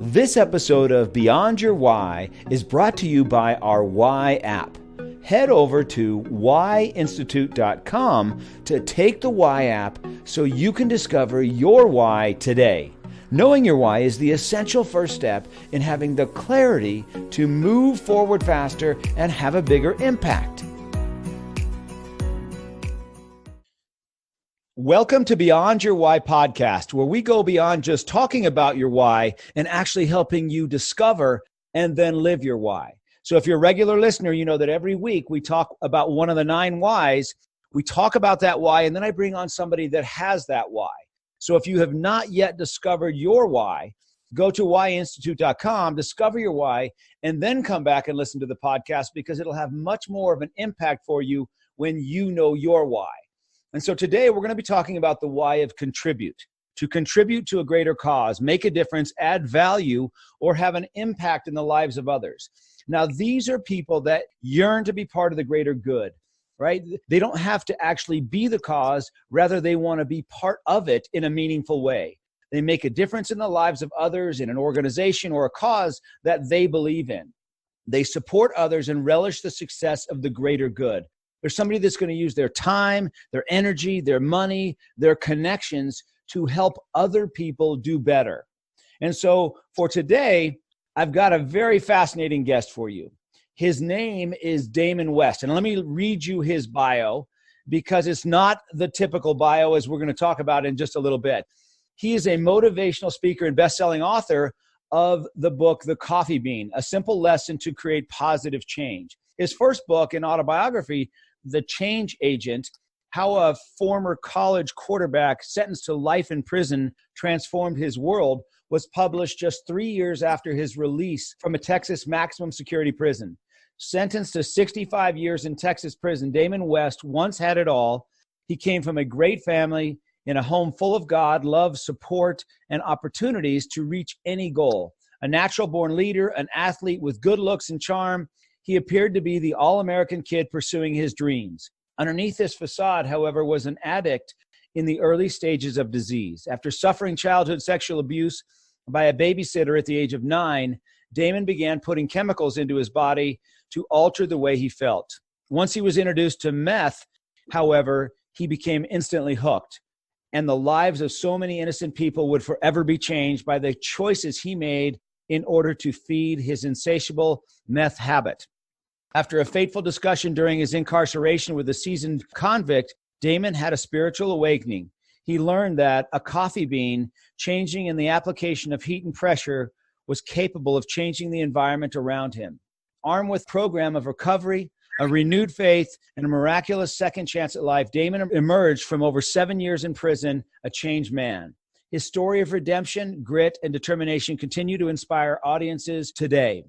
This episode of Beyond Your Why is brought to you by our Why app. Head over to whyinstitute.com to take the Why app so you can discover your why today. Knowing your why is the essential first step in having the clarity to move forward faster and have a bigger impact. Welcome to Beyond Your Why podcast, where we go beyond just talking about your why and actually helping you discover and then live your why. So if you're a regular listener, you know that every week we talk about one of the 9 whys. We talk about that why, and then I bring on somebody that has that why. So if you have not yet discovered your why, go to whyinstitute.com, discover your why, and then come back and listen to the podcast because it'll have much more of an impact for you when you know your why. And so today we're going to be talking about the why of contribute. To contribute to a greater cause, make a difference, add value, or have an impact in the lives of others. Now, these are people that yearn to be part of the greater good, right? They don't have to actually be the cause. Rather, they want to be part of it in a meaningful way. They make a difference in the lives of others in an organization or a cause that they believe in. They support others and relish the success of the greater good. There's somebody that's going to use their time, their energy, their money, their connections to help other people do better. And so for today, I've got a very fascinating guest for you. His name is Damon West. And let me read you his bio because it's not the typical bio as we're going to talk about in just a little bit. He is a motivational speaker and best-selling author of the book, The Coffee Bean, A Simple Lesson to Create Positive Change. His first book, an autobiography, The Change Agent, How a Former College Quarterback Sentenced to Life in Prison Transformed His World, was published just 3 years after his release from a Texas maximum security prison. Sentenced to 65 years in Texas prison, Damon West once had it all. He came from a great family in a home full of God, love, support, and opportunities to reach any goal. A natural-born leader, an athlete with good looks and charm, he appeared to be the all-American kid pursuing his dreams. Underneath this facade, however, was an addict in the early stages of disease. After suffering childhood sexual abuse by a babysitter at the age of 9, Damon began putting chemicals into his body to alter the way he felt. Once he was introduced to meth, however, he became instantly hooked. And the lives of so many innocent people would forever be changed by the choices he made in order to feed his insatiable meth habit. After a fateful discussion during his incarceration with a seasoned convict, Damon had a spiritual awakening. He learned that a coffee bean changing in the application of heat and pressure was capable of changing the environment around him. Armed with a program of recovery, a renewed faith, and a miraculous second chance at life, Damon emerged from over 7 years in prison, a changed man. His story of redemption, grit, and determination continue to inspire audiences today.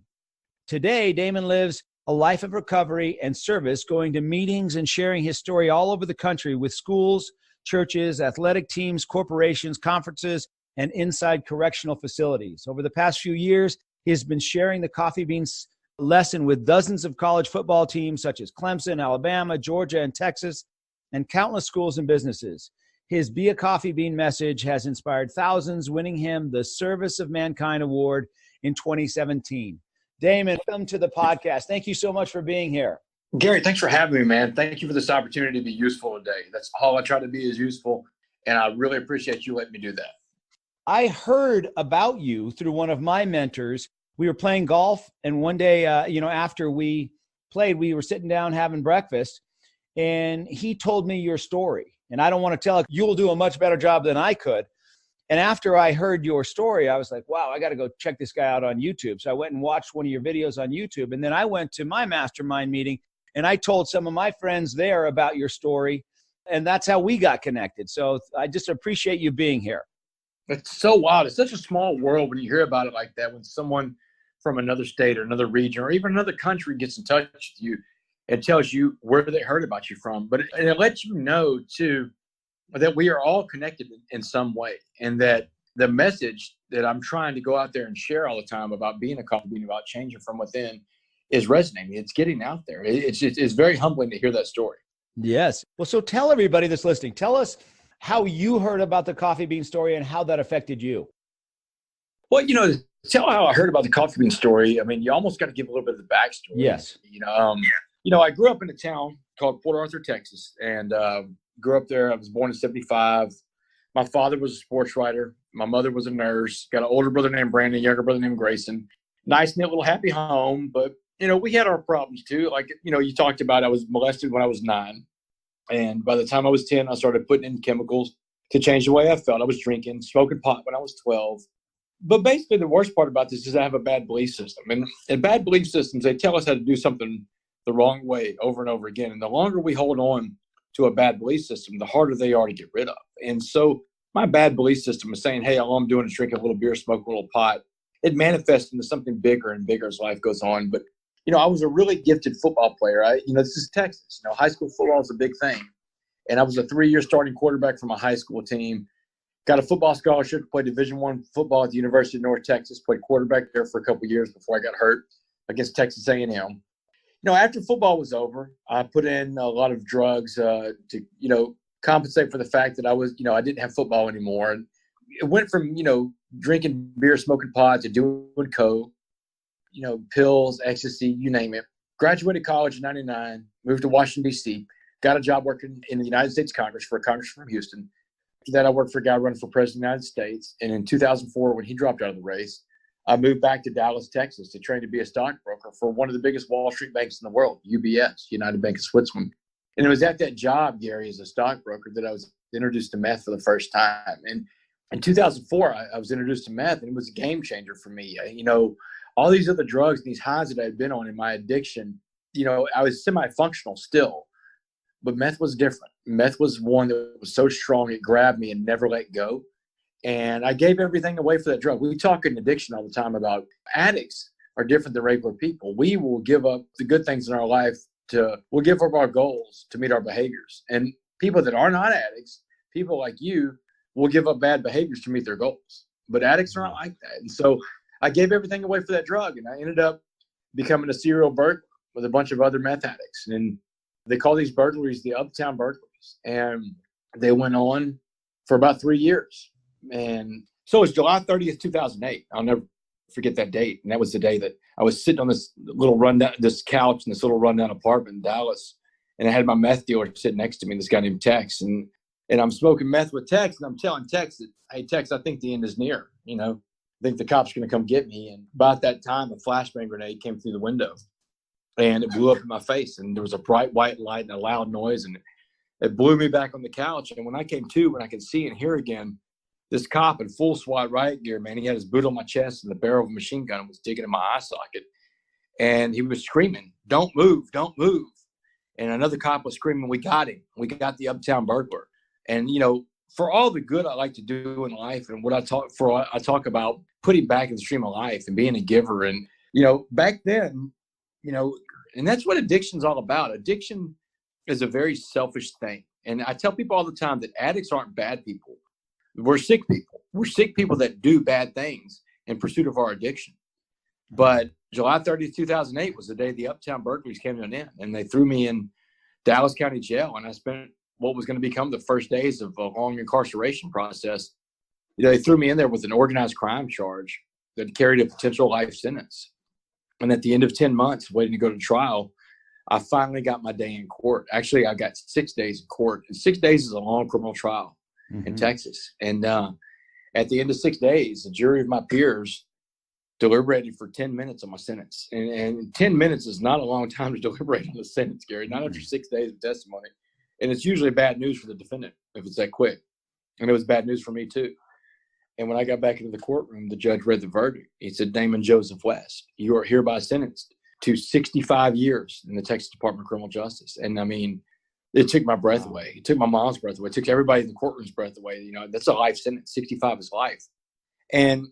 Today, Damon lives a life of recovery and service, going to meetings and sharing his story all over the country with schools, churches, athletic teams, corporations, conferences, and inside correctional facilities. Over the past few years, he has been sharing the coffee beans lesson with dozens of college football teams such as Clemson, Alabama, Georgia, and Texas, and countless schools and businesses. His Be a Coffee Bean message has inspired thousands, winning him the Service of Mankind Award in 2017. Damon, welcome to the podcast. Thank you so much for being here. Gary, thanks for having me, man. Thank you for this opportunity to be useful today. That's all I try to be, is useful, and I really appreciate you letting me do that. I heard about you through one of my mentors. We were playing golf, and one day, after we played, we were sitting down having breakfast, and he told me your story. And I don't want to tell it. You'll do a much better job than I could. And after I heard your story, I was like, wow, I got to go check this guy out on YouTube. So I went and watched one of your videos on YouTube. And then I went to my mastermind meeting and I told some of my friends there about your story. And that's how we got connected. So I just appreciate you being here. It's so wild. It's such a small world when you hear about it like that, when someone from another state or another region or even another country gets in touch with you and tells you where they heard about you from. But it lets you know, too, that we are all connected in some way, and that the message that I'm trying to go out there and share all the time about being a coffee bean, about changing from within, is resonating. It's getting out there. It's very humbling to hear that story. Yes. Well, so tell everybody that's listening, tell us how you heard about the coffee bean story and how that affected you. Well, to tell how I heard about the coffee bean story, I mean, you almost got to give a little bit of the backstory. Yes. I grew up in a town called Port Arthur, Texas, and grew up there. I was born in 1975. My father was a sports writer. My mother was a nurse. Got an older brother named Brandon, younger brother named Grayson. Nice, neat little happy home. But, we had our problems too. Like, you talked about I was molested when I was 9. And by the time I was 10, I started putting in chemicals to change the way I felt. I was drinking, smoking pot when I was 12. But basically the worst part about this is I have a bad belief system. And bad belief systems, they tell us how to do something the wrong way over and over again. And the longer we hold on to a bad belief system, the harder they are to get rid of. And so my bad belief system is saying, hey, all I'm doing is drink a little beer, smoke a little pot. It manifests into something bigger and bigger as life goes on. But, I was a really gifted football player. This is Texas. High school football is a big thing. And I was a 3-year starting quarterback for my high school team. Got a football scholarship to play Division I football at the University of North Texas. Played quarterback there for a couple of years before I got hurt against Texas A&M. After football was over, I put in a lot of drugs to compensate for the fact that I was, I didn't have football anymore. And it went from, drinking beer, smoking pot to doing coke, pills, ecstasy, you name it. Graduated college in 1999, moved to Washington, D.C., got a job working in the United States Congress for a congressman from Houston. After that, I worked for a guy running for president of the United States. And in 2004, when he dropped out of the race, I moved back to Dallas, Texas to train to be a stockbroker for one of the biggest Wall Street banks in the world, UBS, United Bank of Switzerland. And it was at that job, Gary, as a stockbroker, that I was introduced to meth for the first time. And in 2004, I was introduced to meth, and it was a game changer for me. All these other drugs, these highs that I had been on in my addiction, I was semi-functional still. But meth was different. Meth was one that was so strong, it grabbed me and never let go. And I gave everything away for that drug. We talk in addiction all the time about addicts are different than regular people. We will give up the good things in our life we'll give up our goals to meet our behaviors. And people that are not addicts, people like you, will give up bad behaviors to meet their goals. But addicts are not like that. And so I gave everything away for that drug. And I ended up becoming a serial burglar with a bunch of other meth addicts. And they call these burglaries the uptown burglaries. And they went on for about 3 years. And so it was July 30th, 2008. I'll never forget that date. And that was the day that I was sitting on this couch in this little rundown apartment in Dallas. And I had my meth dealer sitting next to me, this guy named Tex. And I'm smoking meth with Tex. And I'm telling Tex that, hey, Tex, I think the end is near. I think the cops are going to come get me. And about that time, a flashbang grenade came through the window. And it blew up in my face. And there was a bright white light and a loud noise. And it blew me back on the couch. And when I came to, when I could see and hear again, this cop in full SWAT riot gear, man, he had his boot on my chest and the barrel of a machine gun and was digging in my eye socket. And he was screaming, don't move, don't move. And another cop was screaming, we got him. We got the uptown burglar. And, for all the good I like to do in life and what I talk about putting back in the stream of life and being a giver. And, back then, and that's what addiction's all about. Addiction is a very selfish thing. And I tell people all the time that addicts aren't bad people. We're sick people. We're sick people that do bad things in pursuit of our addiction. But July 30th, 2008 was the day the uptown burglaries came to an end. And they threw me in Dallas County Jail. And I spent what was going to become the first days of a long incarceration process. They threw me in there with an organized crime charge that carried a potential life sentence. And at the end of 10 months, waiting to go to trial, I finally got my day in court. Actually, I got 6 days in court. And 6 days is a long criminal trial in Texas. And at the end of 6 days, a jury of my peers deliberated for 10 minutes on my sentence. And 10 minutes is not a long time to deliberate on a sentence, Gary, not after 6 days of testimony. And it's usually bad news for the defendant if it's that quick. And it was bad news for me, too. And when I got back into the courtroom, the judge read the verdict. He said, Damon Joseph West, you are hereby sentenced to 65 years in the Texas Department of Criminal Justice. And, I mean, it took my breath away. It took my mom's breath away. It took everybody in the courtroom's breath away. That's a life sentence. 65 is life. And,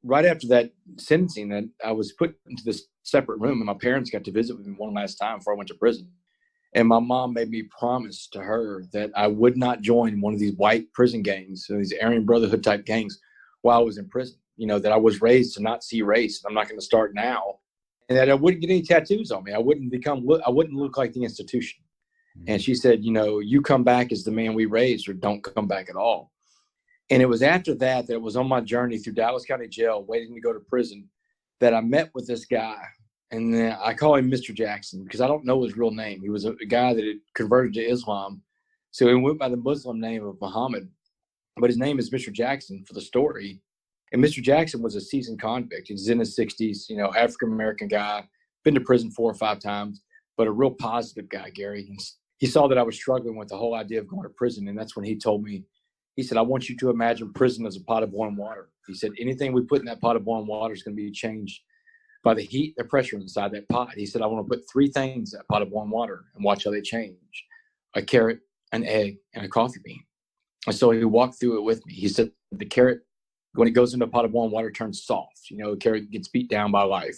right after that sentencing, that I was put into this separate room, and my parents got to visit with me one last time before I went to prison. And my mom made me promise to her that I would not join one of these white prison gangs, these Aryan Brotherhood type gangs, while I was in prison. That I was raised to not see race. I'm not going to start now. And that I wouldn't get any tattoos on me. I wouldn't look like the institution. And she said, you come back as the man we raised, or don't come back at all. And it was after that it was on my journey through Dallas County Jail, waiting to go to prison, that I met with this guy. And I call him Mr. Jackson because I don't know his real name. He was a guy that had converted to Islam. So he went by the Muslim name of Muhammad. But his name is Mr. Jackson for the story. And Mr. Jackson was a seasoned convict. He's in his 60s, African-American guy, been to prison 4 or 5 times, but a real positive guy, Gary. He saw that I was struggling with the whole idea of going to prison. And that's when he told me, he said, I want you to imagine prison as a pot of boiling water. He said, anything we put in that pot of boiling water is going to be changed by the heat, the pressure inside that pot. He said, I want to put 3 things in that pot of boiling water and watch how they change: a carrot, an egg, and a coffee bean. And so he walked through it with me. He said, the carrot, when it goes into a pot of boiling water, turns soft. A carrot gets beat down by life.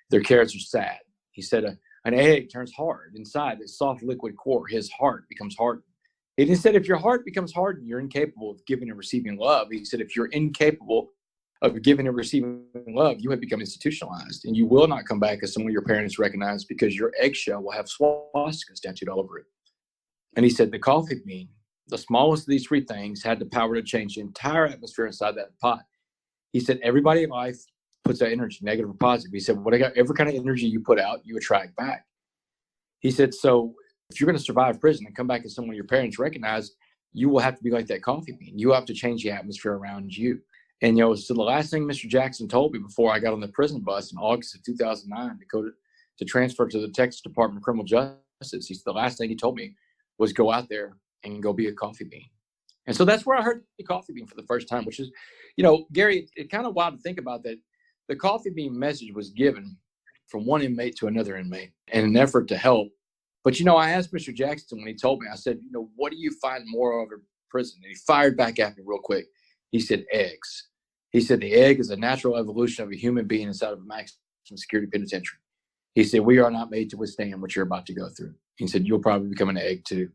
Their carrots are sad. He said, an egg turns hard inside, that soft liquid core. His heart becomes hardened. And he said, if your heart becomes hardened, you're incapable of giving and receiving love. He said, if you're incapable of giving and receiving love, you have become institutionalized, and you will not come back as someone your parents recognize, because your eggshell will have swastikas tattooed all over it. And he said, the coffee bean, the smallest of these 3 things, had the power to change the entire atmosphere inside that pot. He said, everybody in life puts that energy, negative or positive. He said, whatever kind of energy you put out, you attract back. He said, so if you're going to survive prison and come back as someone your parents recognize, you will have to be like that coffee bean. You have to change the atmosphere around you. And, so the last thing Mr. Jackson told me before I got on the prison bus in August of 2009 to transfer to the Texas Department of Criminal Justice, he said the last thing he told me was go out there and go be a coffee bean. And so that's where I heard the coffee bean for the first time, which is, Gary, it's kind of wild to think about that. The coffee bean message was given from one inmate to another inmate in an effort to help. But, I asked Mr. Jackson when he told me, I said, what do you find more of in prison? And he fired back at me real quick. He said, eggs. He said, the egg is a natural evolution of a human being inside of a maximum security penitentiary. He said, we are not made to withstand what you're about to go through. He said, you'll probably become an egg too.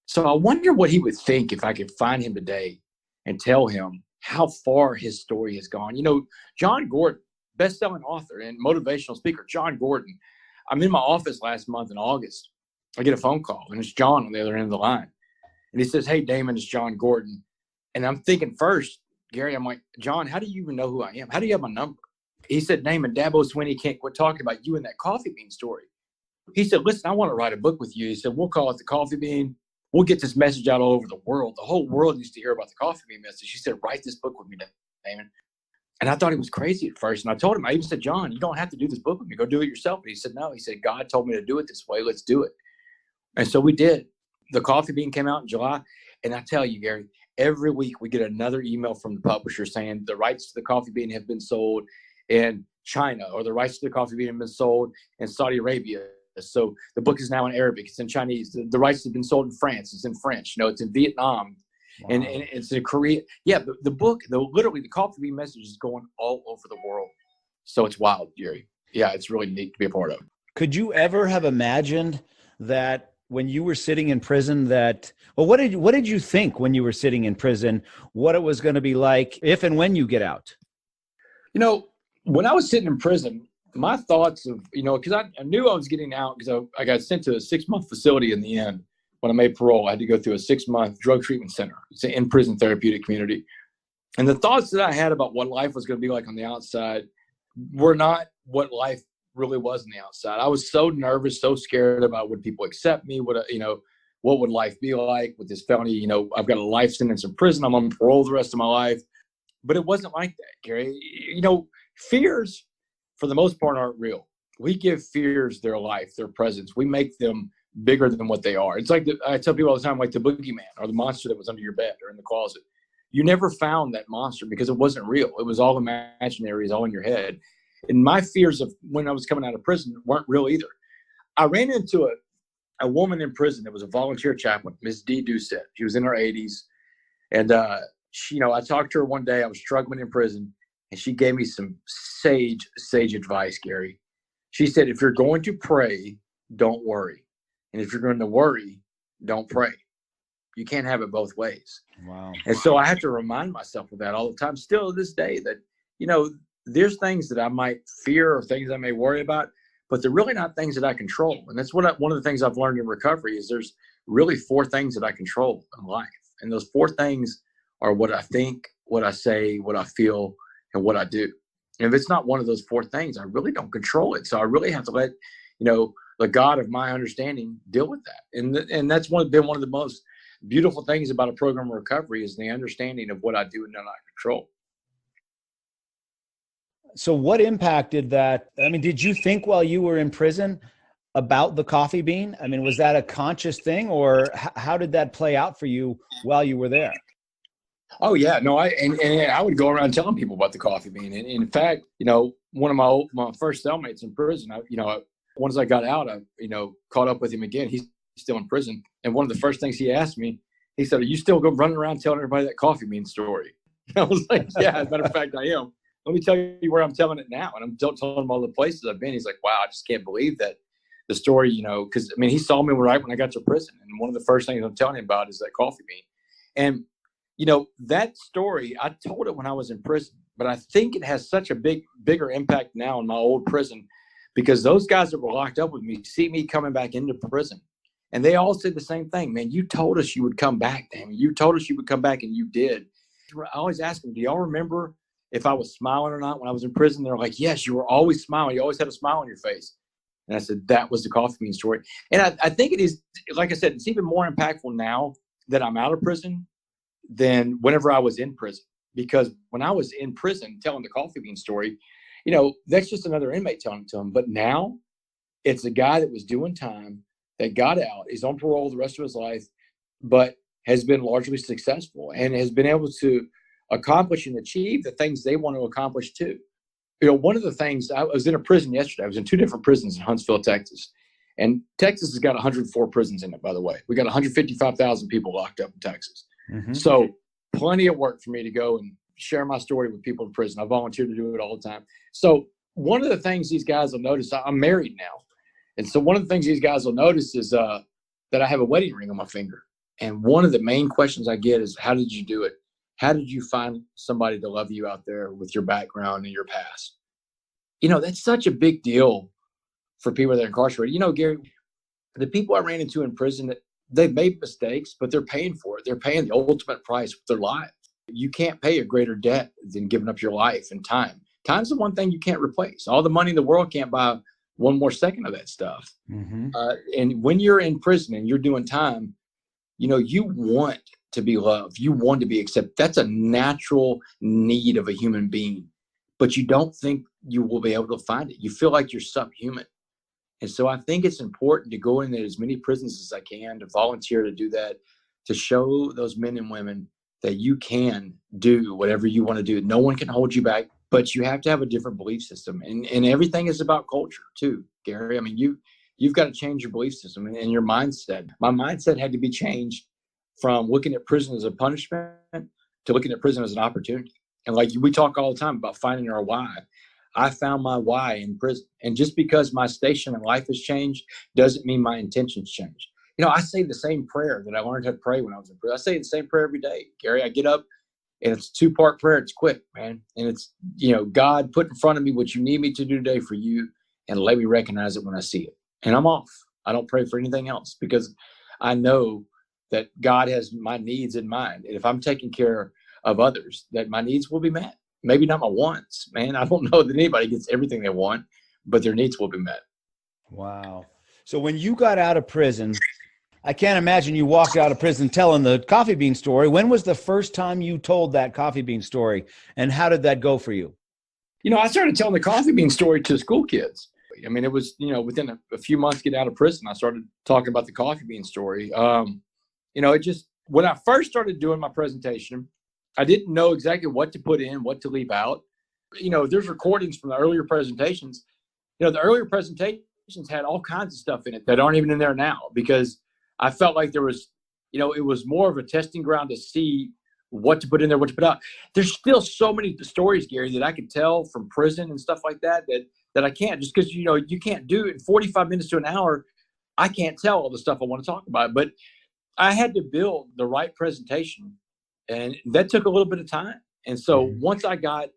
So I wonder what he would think if I could find him today and tell him how far his story has gone. Jon Gordon, best-selling author and motivational speaker, Jon Gordon. I'm in my office last month in August. I get a phone call, and it's John on the other end of the line. And he says, hey, Damon, it's Jon Gordon. And I'm thinking first, Gary, I'm like, John, how do you even know who I am? How do you have my number? He said, Damon, Dabo Swinney can't quit talking about you and that coffee bean story. He said, listen, I want to write a book with you. He said, we'll call it The Coffee Bean. We'll get this message out all over the world. The whole world needs to hear about the coffee bean message. He said, write this book with me, Damon. And I thought he was crazy at first. And I told him, I even said, John, you don't have to do this book with me. Go do it yourself. And he said, no. He said, God told me to do it this way. Let's do it. And so we did. The Coffee Bean came out in July. And I tell you, Gary, every week we get another email from the publisher saying the rights to the Coffee Bean have been sold in China, or the rights to the Coffee Bean have been sold in Saudi Arabia. So the book is now in Arabic. It's in Chinese. The rights have been sold in France. It's in French. It's in Vietnam. Wow. And it's in Korea. Yeah, the book, literally the Coffee Bean message is going all over the world. So it's wild, Gary. Yeah, it's really neat to be a part of. Could you ever have imagined that when you were sitting in prison what did you think when you were sitting in prison, what it was going to be like if and when you get out? When I was sitting in prison, my thoughts of, because I knew I was getting out because I got sent to a 6-month facility in the end. When I made parole, I had to go through a 6-month drug treatment center. It's an in-prison therapeutic community. And the thoughts that I had about what life was going to be like on the outside were not what life really was on the outside. I was so nervous, so scared about would people accept me? What would life be like with this felony? I've got a life sentence in prison. I'm on parole the rest of my life. But it wasn't like that, Gary. Fears, for the most part, aren't real. We give fears their life, their presence. We make them bigger than what they are. It's like I tell people all the time, like the boogeyman or the monster that was under your bed or in the closet. You never found that monster because it wasn't real. It was all imaginary. It was all in your head. And my fears of when I was coming out of prison weren't real either. I ran into a woman in prison that was a volunteer chaplain, Ms. D. Doucette. She was in her 80s. And, I talked to her one day. I was struggling in prison. And she gave me some sage advice, Gary. She said, if you're going to pray, don't worry. And if you're going to worry, don't pray. You can't have it both ways. Wow. And so I have to remind myself of that all the time, still to this day, that, there's things that I might fear or things I may worry about, but they're really not things that I control. And that's one of the things I've learned in recovery is there's really 4 things that I control in life. And those 4 things are what I think, what I say, what I feel, and what I do. And if it's not one of those four things, I really don't control it. So I really have to let, the God of my understanding deal with that. And that's been one of the most beautiful things about a program of recovery is the understanding of what I do and do not control. So what impacted that? I mean, did you think while you were in prison about the coffee bean? I mean, was that a conscious thing, or how did that play out for you while you were there? Oh yeah, no, I would go around telling people about the coffee bean. And in fact, one of my first cellmates in prison, once I got out, I caught up with him again. He's still in prison, and one of the first things he asked me, he said, "Are you still running around telling everybody that coffee bean story?" I was like, "Yeah, as a matter of fact, I am. Let me tell you where I'm telling it now." And I'm telling him all the places I've been. He's like, "Wow, I just can't believe that the story." Because he saw me right when I got to prison, and one of the first things I'm telling him about is that coffee bean. And that story, I told it when I was in prison, but I think it has such a bigger impact now in my old prison, because those guys that were locked up with me see me coming back into prison. And they all said the same thing. "Man, you told us you would come back, Damon. You told us you would come back, and you did." I always ask them, "Do y'all remember if I was smiling or not when I was in prison?" They're like, "Yes, you were always smiling. You always had a smile on your face." And I said, that was the coffee bean story. And I think it is, like I said, it's even more impactful now that I'm out of prison than whenever I was in prison. Because when I was in prison telling the coffee bean story, that's just another inmate telling it to him. But now it's a guy that was doing time, that got out, is on parole the rest of his life, but has been largely successful and has been able to accomplish and achieve the things they want to accomplish too. One of the things, I was in a prison yesterday. I was in two different prisons in Huntsville, Texas. And Texas has got 104 prisons in it, by the way. We got 155,000 people locked up in Texas. Mm-hmm. So plenty of work for me to go and share my story with people in prison. I volunteer to do it all the time. So one of the things these guys will notice, I'm married now. And so one of the things these guys will notice is that I have a wedding ring on my finger. And one of the main questions I get is, how did you do it? How did you find somebody to love you out there with your background and your past? That's such a big deal for people that are incarcerated. Gary, the people I ran into in prison, they've made mistakes, but they're paying for it. They're paying the ultimate price with their lives. You can't pay a greater debt than giving up your life and time. Time's the one thing you can't replace. All the money in the world can't buy one more second of that stuff. Mm-hmm. And when you're in prison and you're doing time, you want to be loved. You want to be accepted. That's a natural need of a human being, but you don't think you will be able to find it. You feel like you're subhuman. And so I think it's important to go into as many prisons as I can, to volunteer to do that, to show those men and women that you can do whatever you want to do. No one can hold you back, but you have to have a different belief system. And everything is about culture too, Gary. I mean, you've got to change your belief system and your mindset. My mindset had to be changed from looking at prison as a punishment to looking at prison as an opportunity. And like we talk all the time about finding our why. I found my why in prison. And just because my station in life has changed doesn't mean my intentions change. I say the same prayer that I learned how to pray when I was in prison. I say the same prayer every day, Gary. I get up and it's a 2-part prayer. It's quick, man. And it's, God, put in front of me what you need me to do today for you, and let me recognize it when I see it. And I'm off. I don't pray for anything else, because I know that God has my needs in mind. And if I'm taking care of others, that my needs will be met. Maybe not my wants, man. I don't know that anybody gets everything they want, but their needs will be met. Wow. So when you got out of prison, I can't imagine you walked out of prison telling the coffee bean story. When was the first time you told that coffee bean story, and how did that go for you? I started telling the coffee bean story to school kids. I mean, it was, within a few months getting out of prison, I started talking about the coffee bean story. It just, when I first started doing my presentation, I didn't know exactly what to put in, what to leave out. There's recordings from the earlier presentations. The earlier presentations had all kinds of stuff in it that aren't even in there now, because I felt like there was, it was more of a testing ground to see what to put in there, what to put out. There's still so many stories, Gary, that I could tell from prison and stuff like that I can't, just because, you can't do it in 45 minutes to an hour. I can't tell all the stuff I want to talk about, but I had to build the right presentation, and that took a little bit of time. And so once I got,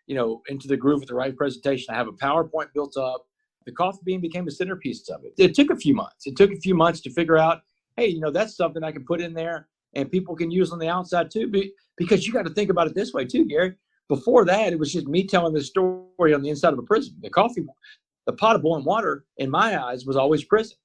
into the groove with the right presentation, I have a PowerPoint built up. The coffee bean became a centerpiece of it. It took a few months. It took a few months to figure out, hey, that's something I can put in there and people can use on the outside too. Because you got to think about it this way too, Gary. Before that, it was just me telling the story on the inside of a prison. The pot of boiling water, in my eyes, was always prison.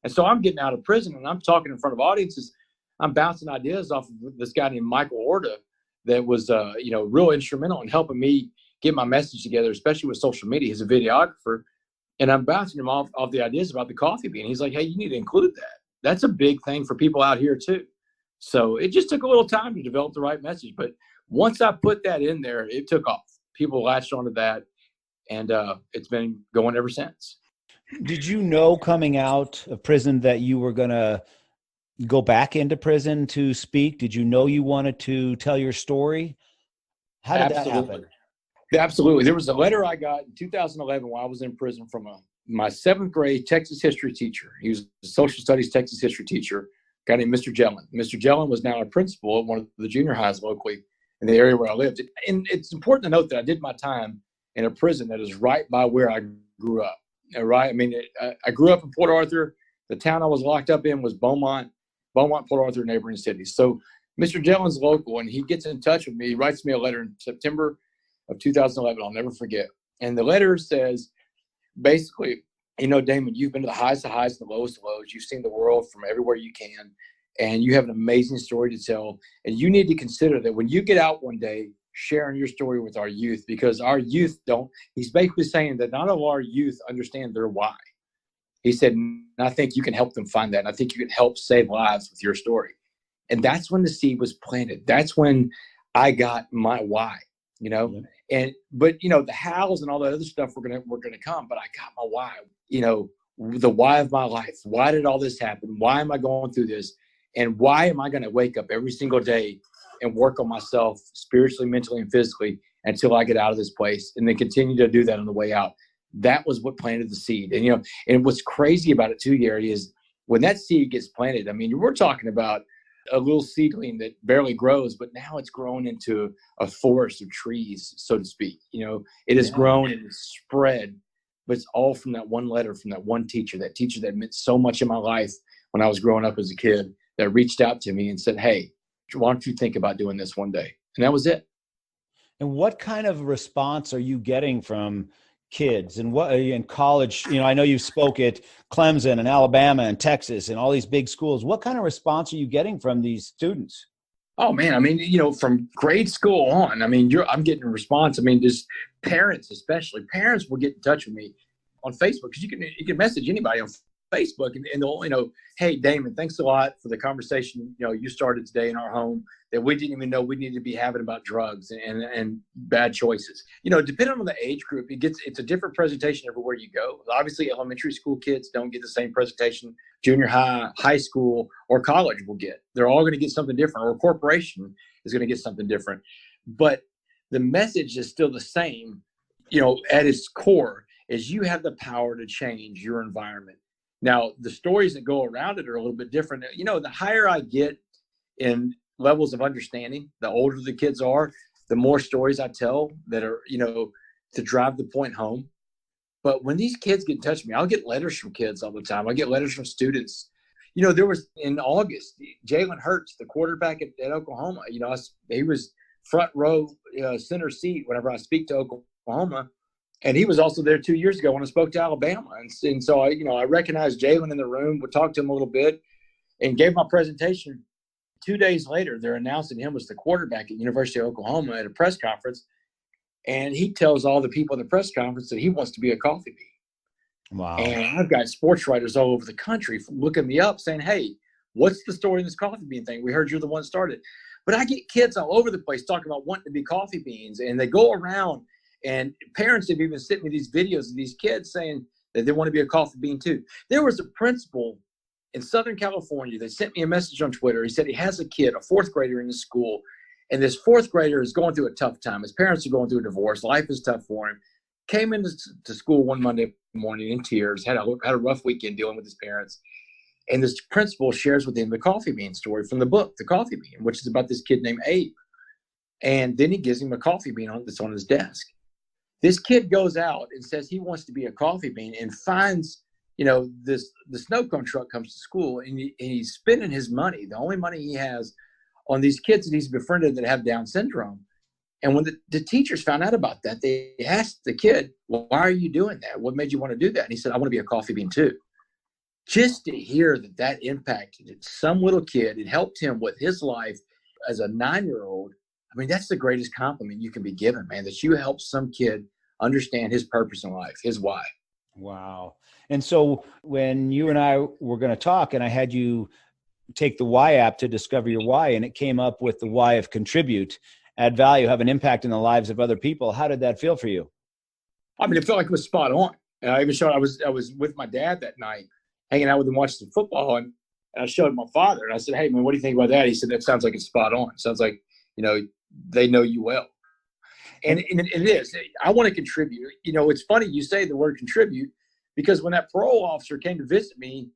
And so I'm getting out of prison and I'm talking in front of audiences. I'm bouncing ideas off of this guy named Michael Orta that was, real instrumental in helping me get my message together, especially with social media. He's a videographer. And I'm bouncing him off the ideas about the coffee bean. He's like, hey, you need to include that. That's a big thing for people out here too. So it just took a little time to develop the right message. But once I put that in there, it took off. People latched onto that. And it's been going ever since. Did you know coming out of prison that you were going to go back into prison to speak? Did you know you wanted to tell your story? How did that happen? Absolutely. There was a letter I got in 2011 while I was in prison from my 7th grade Texas history teacher. He was a social studies Texas history teacher, a guy named Mr. Jellin. Mr. Jellin was now a principal at one of the junior highs locally in the area where I lived. And it's important to note that I did my time in a prison that is right by where I grew up. Right? I mean, I grew up in Port Arthur. The town I was locked up in was Beaumont, Port Arthur, neighboring cities. So Mr. Jellin's local, and he gets in touch with me. He writes me a letter in September of 2011. I'll never forget. And the letter says, basically, Damon, you've been to the highest of highs and the lowest of lows. You've seen the world from everywhere you can, and you have an amazing story to tell. And you need to consider that when you get out one day, sharing your story with our youth, because our youth don't. He's basically saying that not all our youth understand their why. He said, and I think you can help them find that. And I think you can help save lives with your story. And that's when the seed was planted. That's when I got my why, but the hows and all that other stuff were gonna come, but I got my why, the why of my life. Why did all this happen? Why am I going through this? And why am I going to wake up every single day and work on myself spiritually, mentally, and physically until I get out of this place, and then continue to do that on the way out? That was what planted the seed. And what's crazy about it too, Gary, is when that seed gets planted, I mean, we're talking about a little seedling that barely grows, but now it's grown into a forest of trees, so to speak. It has grown and spread, but it's all from that one letter from that one teacher, that meant so much in my life when I was growing up as a kid, that reached out to me and said, hey, why don't you think about doing this one day? And that was it. And what kind of response are you getting from kids and what in college? I know you spoke at Clemson and Alabama and Texas and all these big schools. What kind of response are you getting from these students? Oh man, I mean, from grade school on, I mean, I'm getting a response. I mean, just parents, especially parents, will get in touch with me on Facebook, because you can message anybody on Facebook and they'll, hey, Damon, thanks a lot for the conversation, you started today in our home that we didn't even know we needed to be having about drugs and bad choices. Depending on the age group, it's a different presentation everywhere you go. Obviously, elementary school kids don't get the same presentation junior high, high school, or college will get. They're all going to get something different, or a corporation is going to get something different. But the message is still the same, at its core, is you have the power to change your environment. Now, the stories that go around it are a little bit different. The higher I get in levels of understanding, the older the kids are, the more stories I tell that are, to drive the point home. But when these kids get in touch with me, I'll get letters from kids all the time. I get letters from students. There was in August, Jalen Hurts, the quarterback at Oklahoma, he was front row center seat whenever I speak to Oklahoma. And he was also there 2 years ago when I spoke to Alabama. And so I recognized Jalen in the room, would talk to him a little bit, and gave my presentation. 2 days later, they're announcing him as the quarterback at University of Oklahoma at a press conference. And he tells all the people in the press conference that he wants to be a coffee bean. Wow. And I've got sports writers all over the country looking me up saying, hey, what's the story in this coffee bean thing? We heard you're the one that started. But I get kids all over the place talking about wanting to be coffee beans. And they go around, and parents have even sent me these videos of these kids saying that they want to be a coffee bean too. There was a principal in Southern California that sent me a message on Twitter. He said he has a kid, a fourth grader in his school, and this fourth grader is going through a tough time. His parents are going through a divorce. Life is tough for him. Came into school one Monday morning in tears, had a rough weekend dealing with his parents. And this principal shares with him the coffee bean story from the book, The Coffee Bean, which is about this kid named Abe. And then he gives him a coffee bean that's on his desk. This kid goes out and says he wants to be a coffee bean, and finds, the snow cone truck comes to school, and he's spending his money, the only money he has, on these kids that he's befriended that have Down syndrome. And when the teachers found out about that, they asked the kid, well, why are you doing that? What made you want to do that? And he said, I want to be a coffee bean too. Just to hear that impacted some little kid, it helped him with his life as a 9-year-old. I mean, that's the greatest compliment you can be given, man, that you helped some kid understand his purpose in life, his why. Wow. And so when you and I were going to talk and I had you take the why app to discover your why, and it came up with the why of contribute, add value, have an impact in the lives of other people. How did that feel for you? I mean, it felt like it was spot on. And I even showed, I was with my dad that night, hanging out with him, watching some football. And I showed my father and I said, hey man, what do you think about that? He said, that sounds like it's spot on. It sounds like, they know you well. And it is. I want to contribute. It's funny you say the word contribute, because when that parole officer came to visit me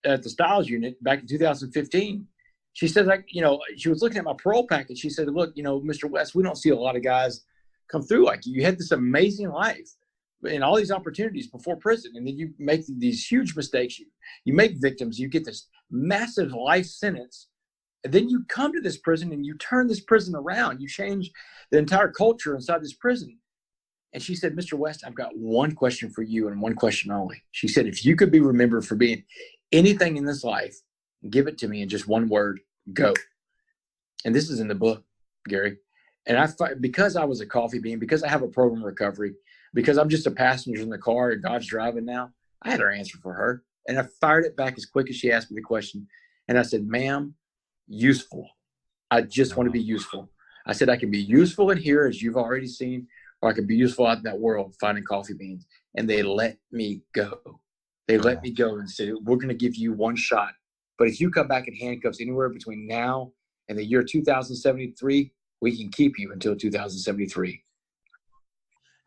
at the Styles unit back in 2015, she said, she was looking at my parole package. She said, look, Mr. West, we don't see a lot of guys come through like you. You had this amazing life and all these opportunities before prison. And then you make these huge mistakes. You make victims. You get this massive life sentence. And then you come to this prison and you turn this prison around. You change the entire culture inside this prison. And she said, Mr. West, I've got one question for you and one question only. She said, if you could be remembered for being anything in this life, give it to me in just one word, go. And this is in the book, Gary. And because I was a coffee bean, because I have a program recovery, because I'm just a passenger in the car and God's driving now, I had her answer for her. And I fired it back as quick as she asked me the question. And I said, ma'am, useful. I just want to be useful. I said, I can be useful in here, as you've already seen, or I can be useful out in that world finding coffee beans. And they let me go. They let me go and said, we're going to give you one shot. But if you come back in handcuffs anywhere between now and the year 2073, we can keep you until 2073.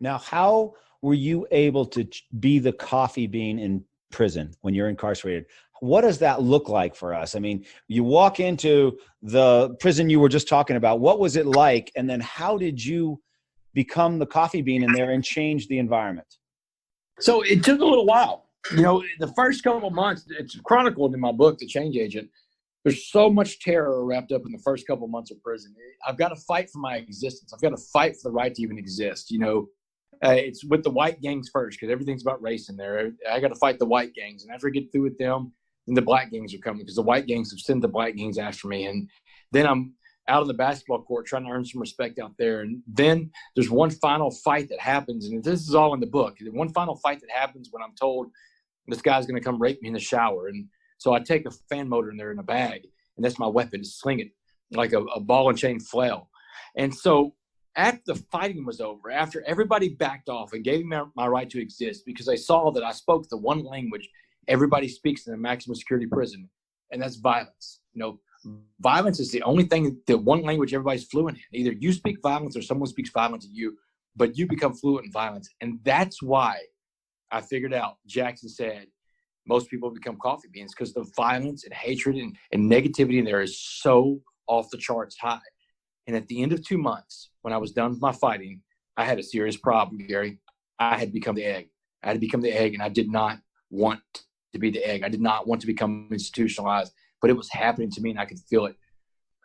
Now, how were you able to be the coffee bean in prison when you're incarcerated? What does that look like for us? I mean, you walk into the prison you were just talking about. What was it like? And then how did you become the coffee bean in there and change the environment? So it took a little while. The first couple of months, it's chronicled in my book, The Change Agent. There's so much terror wrapped up in the first couple of months of prison. I've got to fight for my existence. I've got to fight for the right to even exist. It's with the white gangs first, because everything's about race in there. I got to fight the white gangs. And after I get through with them, then the black gangs are coming, because the white gangs have sent the black gangs after me. And then I'm out on the basketball court trying to earn some respect out there. And then there's one final fight that happens. And this is all in the book. One final fight that happens when I'm told this guy's going to come rape me in the shower. And so I take a fan motor in there in a bag, and that's my weapon, to sling it like a ball and chain flail. And so after the fighting was over, after everybody backed off and gave me my right to exist, because they saw that I spoke the one language everybody speaks in a maximum security prison, and that's violence. Violence is the only thing, the one language everybody's fluent in. Either you speak violence or someone speaks violence to you, but you become fluent in violence. And that's why I figured out, Jackson said, most people become coffee beans, because the violence and hatred and negativity in there is so off the charts high. And at the end of 2 months, when I was done with my fighting, I had a serious problem, Gary. I had become the egg. I had become the egg, and I did not want to be the egg. I did not want to become institutionalized, but it was happening to me and I could feel it.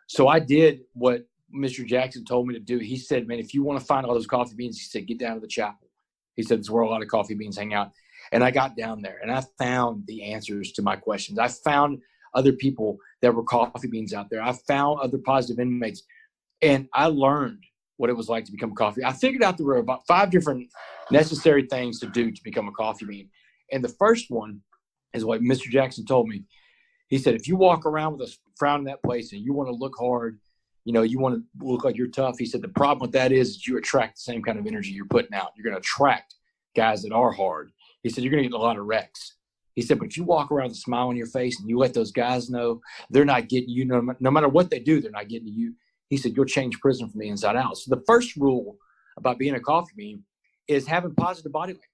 So I did what Mr. Jackson told me to do. He said, man, if you want to find all those coffee beans, he said, get down to the chapel. He said, it's where a lot of coffee beans hang out. And I got down there and I found the answers to my questions. I found other people that were coffee beans out there. I found other positive inmates, and I learned what it was like to become a coffee. I figured out there were about 5 different necessary things to do to become a coffee bean. And the first one is what Mr. Jackson told me. He said, if you walk around with a frown in that place and you want to look hard, you want to look like you're tough. He said, the problem with that is you attract the same kind of energy you're putting out. You're going to attract guys that are hard. He said, you're going to get a lot of wrecks. He said, but if you walk around with a smile on your face and you let those guys know they're not getting you, no matter what they do, they're not getting to you. He said, you'll change prison from the inside out. So the first rule about being a coffee bean is having positive body language.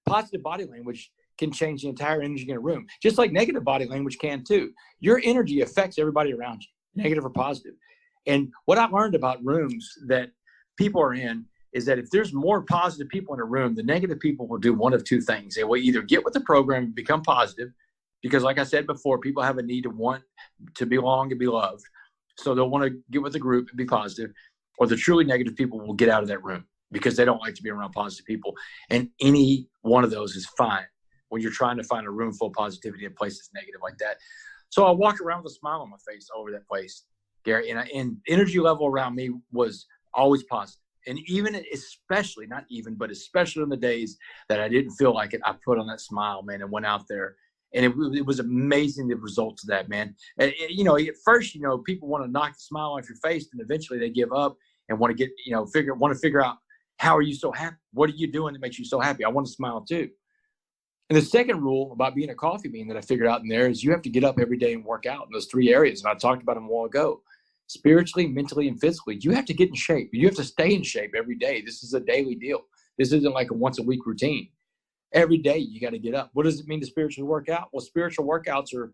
Positive body language can change the entire energy in a room, just like negative body language can too. Your energy affects everybody around you, negative or positive. And what I learned about rooms that people are in is that if there's more positive people in a room, the negative people will do one of two things. They will either get with the program and become positive, because like I said before, people have a need to want to belong and be loved. So they'll want to get with the group and be positive, or the truly negative people will get out of that room because they don't like to be around positive people. And any one of those is fine when you're trying to find a room full of positivity in places negative like that. So I walked around with a smile on my face over that place, Gary, and energy level around me was always positive. And even especially, not even, but especially on the days that I didn't feel like it, I put on that smile, man, and went out there. And it was amazing, the results of that, man. And, at first, people want to knock the smile off your face, and eventually they give up and want to get, want to figure out, how are you so happy? What are you doing that makes you so happy? I want to smile too. And the second rule about being a coffee bean that I figured out in there is you have to get up every day and work out in those 3 areas. And I talked about them a while ago. Spiritually, mentally, and physically, you have to get in shape. You have to stay in shape every day. This is a daily deal. This isn't like a once a week routine. Every day you got to get up. What does it mean to spiritually work out? Well, spiritual workouts are,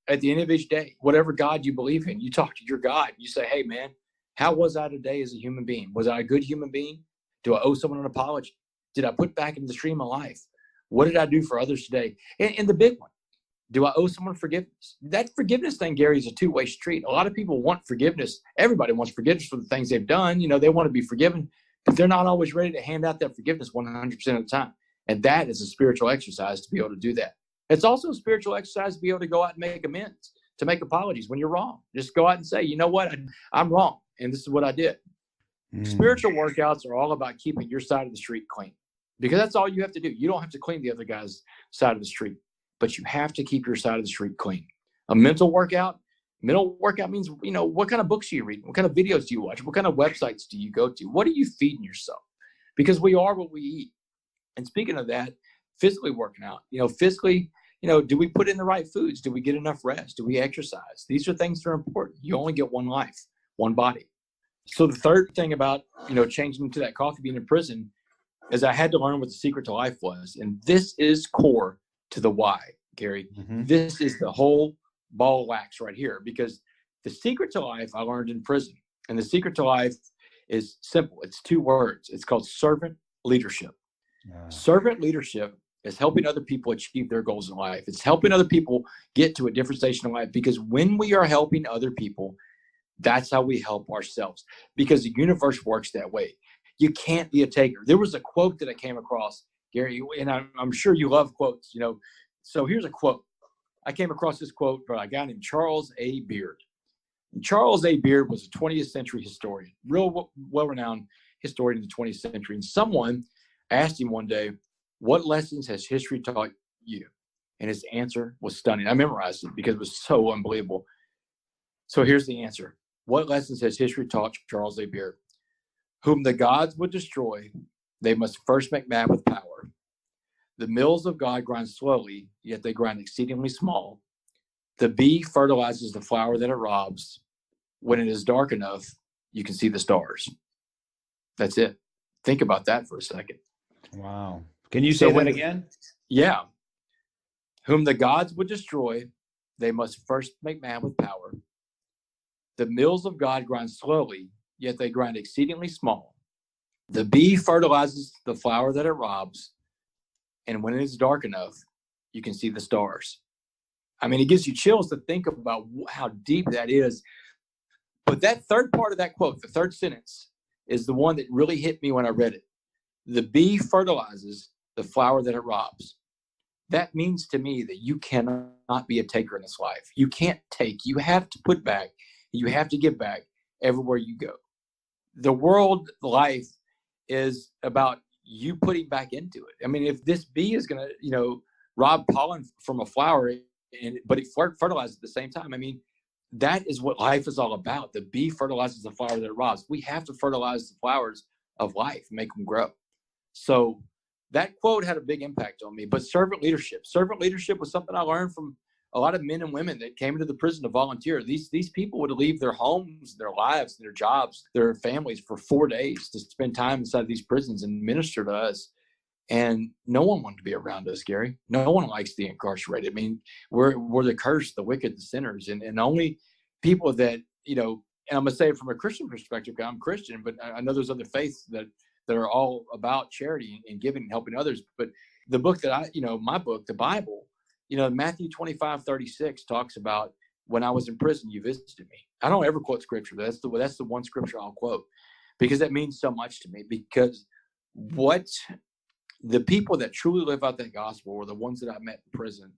at the end of each day, whatever God you believe in, you talk to your God. You say, hey, man, how was I today as a human being? Was I a good human being? Do I owe someone an apology? Did I put back into the stream of life? What did I do for others today? And the big one, do I owe someone forgiveness? That forgiveness thing, Gary, is a two-way street. A lot of people want forgiveness. Everybody wants forgiveness for the things they've done. They want to be forgiven, but they're not always ready to hand out that forgiveness 100% of the time. And that is a spiritual exercise to be able to do that. It's also a spiritual exercise to be able to go out and make amends, to make apologies when you're wrong. Just go out and say, you know what, I'm wrong, and this is what I did. Spiritual workouts are all about keeping your side of the street clean, because that's all you have to do. You don't have to clean the other guy's side of the street, but you have to keep your side of the street clean. A mental workout means, what kind of books do you read? What kind of videos do you watch? What kind of websites do you go to? What are you feeding yourself? Because we are what we eat. And speaking of that, physically working out, physically, do we put in the right foods? Do we get enough rest? Do we exercise? These are things that are important. You only get one life, one body. So the third thing about, changing to that coffee bean in prison is I had to learn what the secret to life was. And this is core to the why, Gary. Mm-hmm. This is the whole ball of wax right here, because the secret to life I learned in prison. And the secret to life is simple. It's 2 words. It's called servant leadership. Servant leadership is helping other people achieve their goals in life. It's helping other people get to a different station in life, because when we are helping other people, that's how we help ourselves, because the universe works that way. You can't be a taker. There was a quote that I came across, Gary, and I'm sure you love quotes, So here's a quote. I came across this quote by a guy named Charles A. Beard. And Charles A. Beard was a 20th century historian, real well-renowned historian in the 20th century. And someone asked him one day, what lessons has history taught you? And his answer was stunning. I memorized it because it was so unbelievable. So here's the answer. What lessons has history taught Charles A. Beard? Whom the gods would destroy, they must first make mad with power. The mills of God grind slowly, yet they grind exceedingly small. The bee fertilizes the flower that it robs. When it is dark enough, you can see the stars. That's it. Think about that for a second. Wow. Can you say that again? Yeah. Whom the gods would destroy, they must first make mad with power. The mills of God grind slowly, yet they grind exceedingly small. The bee fertilizes the flower that it robs, and when it is dark enough, you can see the stars. I mean, it gives you chills to think about how deep that is. But that third part of that quote, the third sentence, is the one that really hit me when I read it. The bee fertilizes the flower that it robs. That means to me that you cannot be a taker in this life. You can't take. You have to put back. You have to give back everywhere you go. The world life is about you putting back into it. I mean, if this bee is going to, rob pollen from a flower, but it fertilizes at the same time, I mean, that is what life is all about. The bee fertilizes the flower that it robs. We have to fertilize the flowers of life, make them grow. So that quote had a big impact on me. But servant leadership was something I learned from a lot of men and women that came into the prison to volunteer. These people would leave their homes, their lives, their jobs, their families for 4 days to spend time inside these prisons and minister to us. And no one wanted to be around us, Gary. No one likes the incarcerated. I mean, we're the cursed, the wicked, the sinners, and only people that, and I'm going to say it from a Christian perspective, because I'm Christian, but I know there's other faiths that are all about charity and giving and helping others. But the book that my book, the Bible, Matthew 25:36 talks about when I was in prison, you visited me. I don't ever quote scripture, but that's the one scripture I'll quote, because that means so much to me. Because what the people that truly live out that gospel were the ones that I met in prison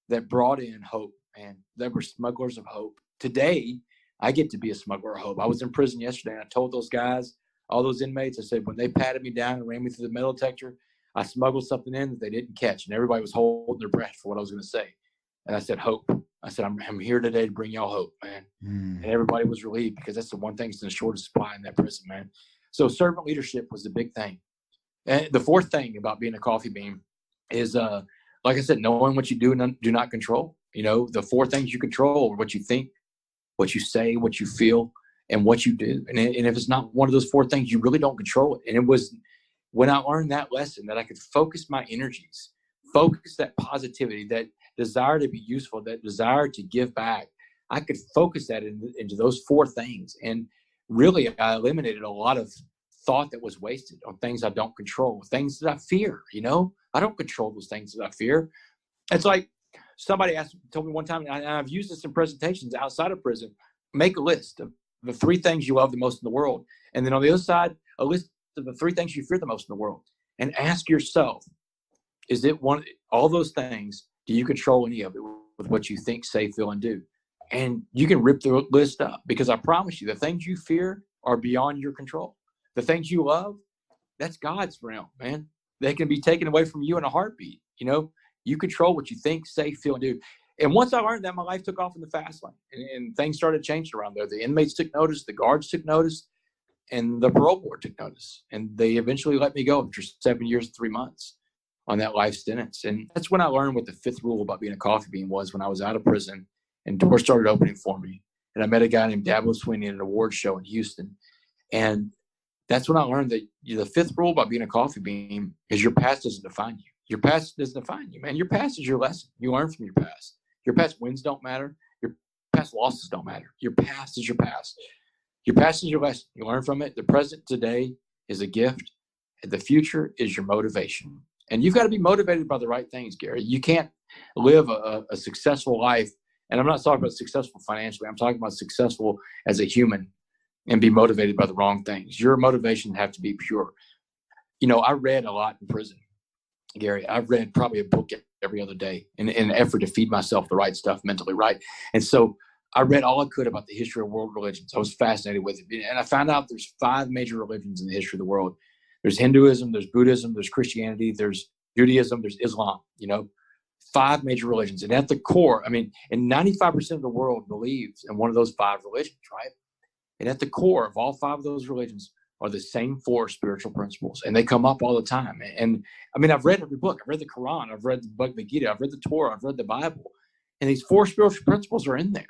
that brought in hope, and they were smugglers of hope. Today, I get to be a smuggler of hope. I was in prison yesterday, and I told those guys, all those inmates, I said, when they patted me down and ran me through the metal detector, I smuggled something in that they didn't catch, and everybody was holding their breath for what I was going to say. And I said, hope. I said, I'm here today to bring y'all hope, man. And everybody was relieved, because that's the one thing that's in the shortest supply in that prison, man. So servant leadership was the big thing. And the fourth thing about being a coffee bean is, like I said, knowing what you do and do not control. You know, the four things you control are what you think, what you say, what you feel, and what you do. And if it's not one of those four things, you really don't control it. And it was when I learned that lesson that I could focus my energies, focus that positivity, that desire to be useful, that desire to give back. I could focus that into those four things. And really, I eliminated a lot of thought that was wasted on things I don't control, things that I fear. You know, I don't control those things that I fear. It's like somebody told me one time, and I've used this in presentations outside of prison, make a list of the three things you love the most in the world. And then on the other side, a list of the three things you fear the most in the world. And ask yourself, is it all those things, do you control any of it with what you think, say, feel, and do? And you can rip the list up, because I promise you, the things you fear are beyond your control. The things you love, that's God's realm, man. They can be taken away from you in a heartbeat. You know, you control what you think, say, feel, and do. And once I learned that, my life took off in the fast lane, and things started changing around there. The inmates took notice, the guards took notice, and the parole board took notice. And they eventually let me go after 7 years and 3 months on that life sentence. And that's when I learned what the fifth rule about being a coffee bean was, when I was out of prison and doors started opening for me. And I met a guy named Dabo Sweeney at an award show in Houston. And that's when I learned that the fifth rule about being a coffee bean is your past doesn't define you. Your past doesn't define you, man. Your past is your lesson. You learn from your past. Your past wins don't matter. Your past losses don't matter. Your past is your past. Your past is your lesson. You learn from it. The present today is a gift, and the future is your motivation. And you've got to be motivated by the right things, Gary. You can't live a successful life. And I'm not talking about successful financially. I'm talking about successful as a human and be motivated by the wrong things. Your motivation have to be pure. You know, I read a lot in prison, Gary. I've read probably a book every other day in an effort to feed myself the right stuff mentally, right? And so I read all I could about the history of world religions. I was fascinated with it. And I found out there's 5 major religions in the history of the world. There's Hinduism, there's Buddhism, there's Christianity, there's Judaism, there's Islam, you know, 5 major religions. And at the core, I mean, and 95% of the world believes in one of those 5 religions, right? And at the core of all 5 of those religions are the same 4 spiritual principles. And they come up all the time. And I mean, I've read every book. I've read the Quran. I've read the Bhagavad Gita. I've read the Torah. I've read the Bible. And these 4 spiritual principles are in there.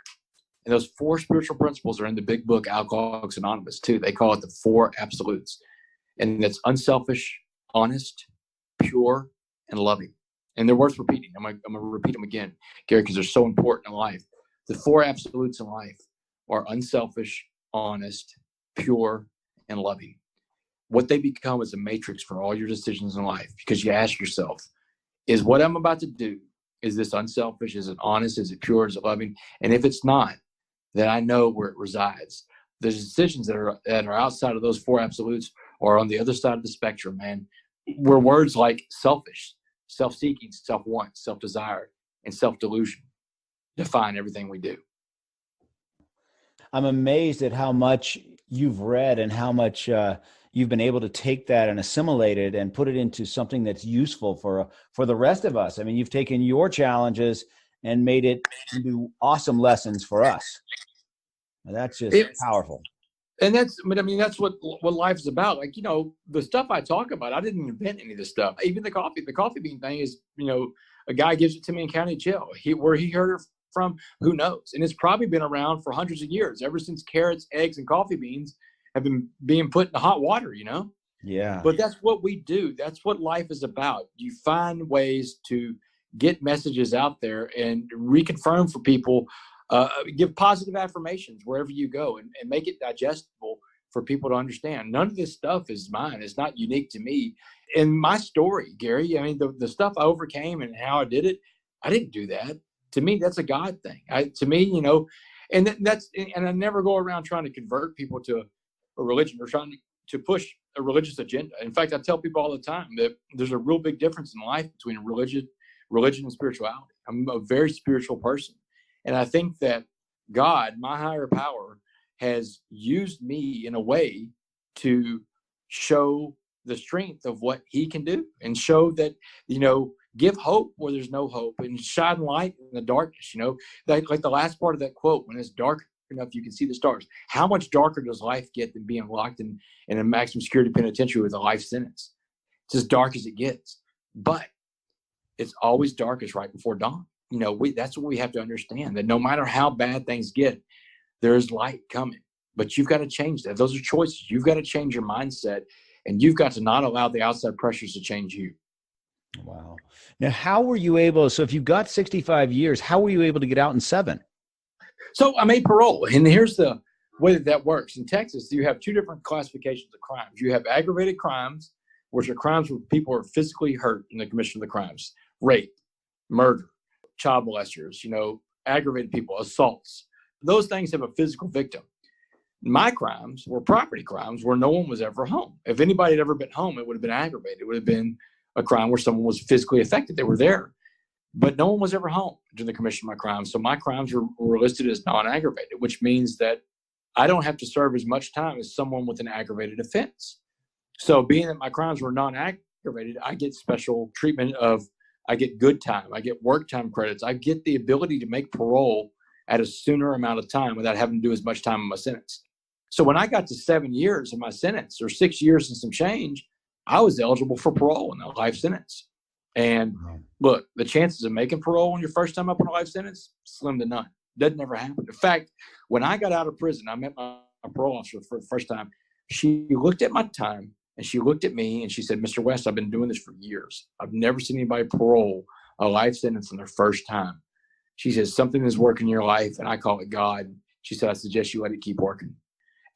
And those 4 spiritual principles are in the big book, Alcoholics Anonymous, too. They call it the 4 absolutes. And that's unselfish, honest, pure, and loving. And they're worth repeating. I'm going to repeat them again, Gary, because they're so important in life. The 4 absolutes in life are unselfish, honest, pure, and loving. What they become is a matrix for all your decisions in life, because you ask yourself, is what I'm about to do, is this unselfish? Is it honest? Is it pure? Is it loving? And if it's not, then I know where it resides. The decisions that are outside of those 4 absolutes or on the other side of the spectrum, man, where words like selfish, self-seeking, self-want, self-desire, and self-delusion define everything we do. I'm amazed at how much you've read and how much you've been able to take that and assimilate it and put it into something that's useful for the rest of us. I mean, you've taken your challenges and made it into awesome lessons for us. Now, that's just powerful. And that's what life is about. Like, you know, the stuff I talk about, I didn't invent any of this stuff. Even the coffee bean thing is, you know, a guy gives it to me in county jail. Where he heard it from, who knows? And it's probably been around for hundreds of years, ever since carrots, eggs, and coffee beans have been being put in hot water, you know? Yeah. But that's what we do. That's what life is about. You find ways to get messages out there and reconfirm for people, give positive affirmations wherever you go, and make it digestible for people to understand. None of this stuff is mine. It's not unique to me. And my story, Gary, I mean, the stuff I overcame and how I did it, I didn't do that. To me, that's a God thing. To me, and and I never go around trying to convert people to a religion or trying to push a religious agenda. In fact, I tell people all the time that there's a real big difference in life between religion and spirituality. I'm a very spiritual person. And I think that God, my higher power, has used me in a way to show the strength of what he can do and show that, give hope where there's no hope and shine light in the darkness, like the last part of that quote, when it's dark enough you can see the stars. How much darker does life get than being locked in a maximum security penitentiary with a life sentence? It's as dark as it gets, but it's always darkest right before dawn. That's what we have to understand, that no matter how bad things get, there's light coming, but you've got to change that. Those are choices. You've got to change your mindset, and you've got to not allow the outside pressures to change you. Wow. Now, how were you able, so if you got 65 years, how were you able to get out in 7? So I made parole, and here's the way that works. In Texas, you have 2 different classifications of crimes. You have aggravated crimes, which are crimes where people are physically hurt in the commission of the crimes. Rape, murder, child molesters, aggravated people, assaults. Those things have a physical victim. My crimes were property crimes where no one was ever home. If anybody had ever been home, it would have been aggravated. It would have been a crime where someone was physically affected. They were there, but no one was ever home during the commission of my crimes. So my crimes were listed as non-aggravated, which means that I don't have to serve as much time as someone with an aggravated offense. So being that my crimes were non-aggravated, I get special treatment I get good time. I get work time credits. I get the ability to make parole at a sooner amount of time without having to do as much time in my sentence. So when I got to 7 years of my sentence, or 6 years and some change, I was eligible for parole in a life sentence. And look, the chances of making parole on your first time up on a life sentence, slim to none. Doesn't ever happen. In fact, when I got out of prison, I met my parole officer for the first time. She looked at my time, and she looked at me, and she said, "Mr. West, I've been doing this for years. I've never seen anybody parole a life sentence on their first time." She says, "Something is working in your life, and I call it God." She said, "I suggest you let it keep working."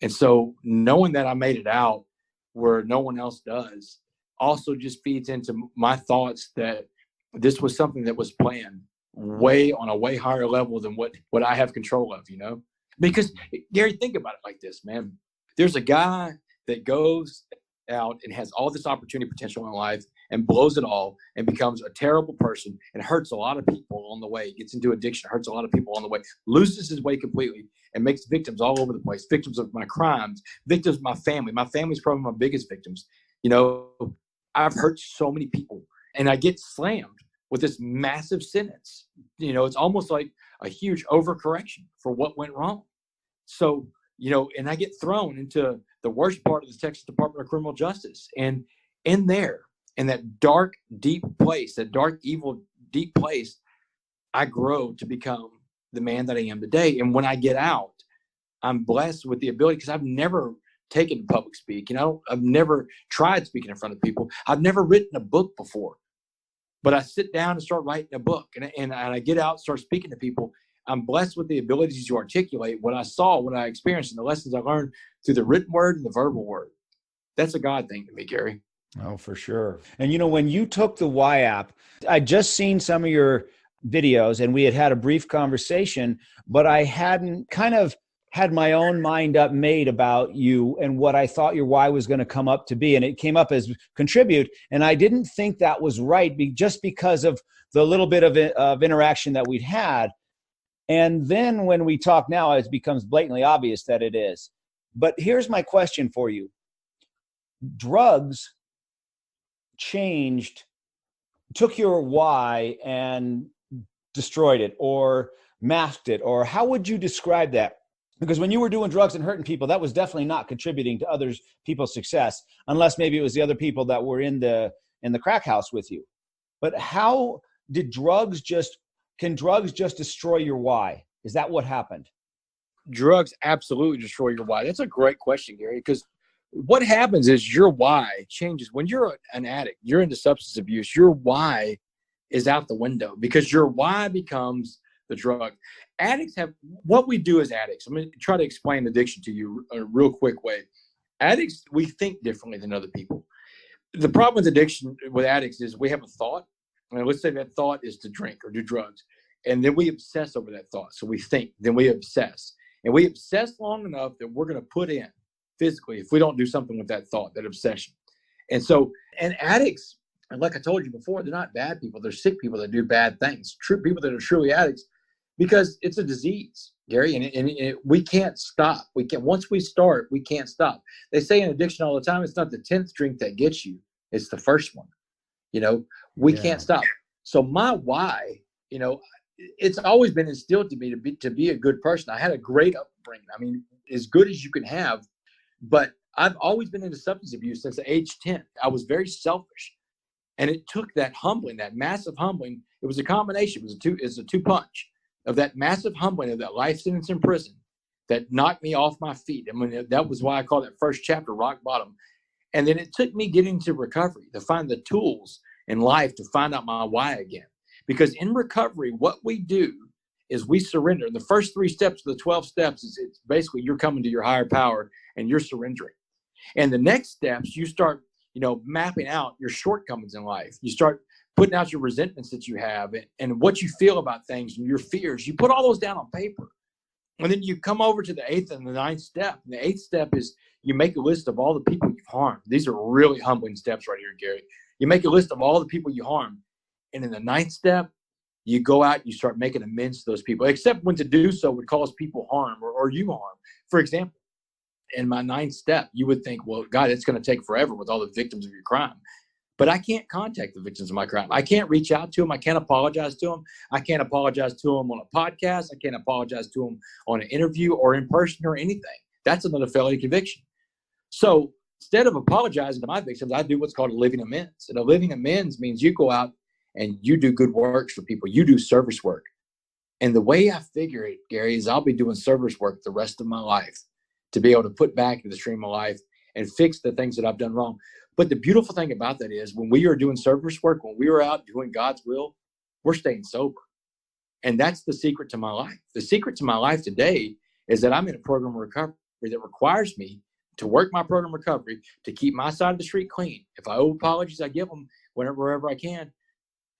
And so knowing that I made it out where no one else does also just feeds into my thoughts that this was something that was planned on a way higher level than what I have control of, Because, Gary, think about it like this, man. There's a guy that goes out and has all this opportunity potential in life and blows it all and becomes a terrible person and hurts a lot of people on the way, gets into addiction, hurts a lot of people on the way, loses his way completely, and makes victims all over the place, victims of my crimes, victims of my family. My family's probably my biggest victims. I've hurt so many people, and I get slammed with this massive sentence. It's almost like a huge overcorrection for what went wrong. So, and I get thrown into the worst part of the Texas Department of Criminal Justice. And in that dark, deep place, that dark, evil, deep place, I grow to become the man that I am today. And when I get out, I'm blessed with the ability, because I've never taken public speak. I've never tried speaking in front of people. I've never written a book before, but I sit down and start writing a book, and I get out, start speaking to people. I'm blessed with the ability to articulate what I saw, what I experienced, and the lessons I learned through the written word and the verbal word. That's a God thing to me, Gary. Oh, for sure. And when you took the Y app, I just seen some of your videos, and we had a brief conversation, but I hadn't kind of had my own mind up made about you and what I thought your why was going to come up to be. And it came up as contribute. And I didn't think that was right, just because of the little bit of interaction that we'd had. And then when we talk now, it becomes blatantly obvious that it is. But here's my question for you. Drugs took your why and destroyed it or masked it, or how would you describe that? Because when you were doing drugs and hurting people, that was definitely not contributing to other people's success, unless maybe it was the other people that were in the crack house with you. But how did can drugs just destroy your why? Is that what happened? Drugs absolutely destroy your why. That's a great question, Gary, because what happens is your why changes. When you're an addict, you're into substance abuse, your why is out the window because your why becomes the drug. Addicts have, what we do as addicts, I'm going to try to explain addiction to you a real quick way. Addicts, we think differently than other people. The problem with addiction with addicts is we have a thought, and let's say that thought is to drink or do drugs. And then we obsess over that thought. So we think, then we obsess. And we obsess long enough that we're going to put in physically if we don't do something with that thought, that obsession. And so, and addicts, and like I told you before, they're not bad people. They're sick people that do bad things. True people that are truly addicts, because it's a disease, Gary, and we can't stop. We can't. Once we start, we can't stop. They say in addiction all the time, it's not the 10th drink that gets you, it's the first one. We can't stop. So my why, it's always been instilled to me to be a good person. I had a great upbringing. I mean, as good as you can have, but I've always been into substance abuse since age 10. I was very selfish. And it took that humbling, that massive humbling. It was a combination. It's a two punch of that massive humbling of that life sentence in prison that knocked me off my feet. I mean, that was why I call that first chapter rock bottom. And then it took me getting to recovery to find the tools in life to find out my why again. Because in recovery, what we do is we surrender. The first 3 steps of the 12 steps is it's basically you're coming to your higher power and you're surrendering. And the next steps, you start mapping out your shortcomings in life. You start putting out your resentments that you have and what you feel about things and your fears. You put all those down on paper. And then you come over to the 8th and the 9th step. And the 8th step is you make a list of all the people you've harmed. These are really humbling steps right here, Gary. You make a list of all the people you harmed. And in the 9th step, you go out, you start making amends to those people, except when to do so would cause people harm or you harm. For example, in my 9th step, you would think, well, God, it's going to take forever with all the victims of your crime. But I can't contact the victims of my crime. I can't reach out to them. I can't apologize to them. I can't apologize to them on a podcast. I can't apologize to them on an interview or in person or anything. That's another felony conviction. So instead of apologizing to my victims, I do what's called a living amends. And a living amends means you go out and you do good works for people. You do service work. And the way I figure it, Gary, is I'll be doing service work the rest of my life to be able to put back into the stream of life and fix the things that I've done wrong. But the beautiful thing about that is when we are doing service work, when we are out doing God's will, we're staying sober. And that's the secret to my life. The secret to my life today is that I'm in a program of recovery that requires me to work my program of recovery to keep my side of the street clean. If I owe apologies, I give them wherever I can.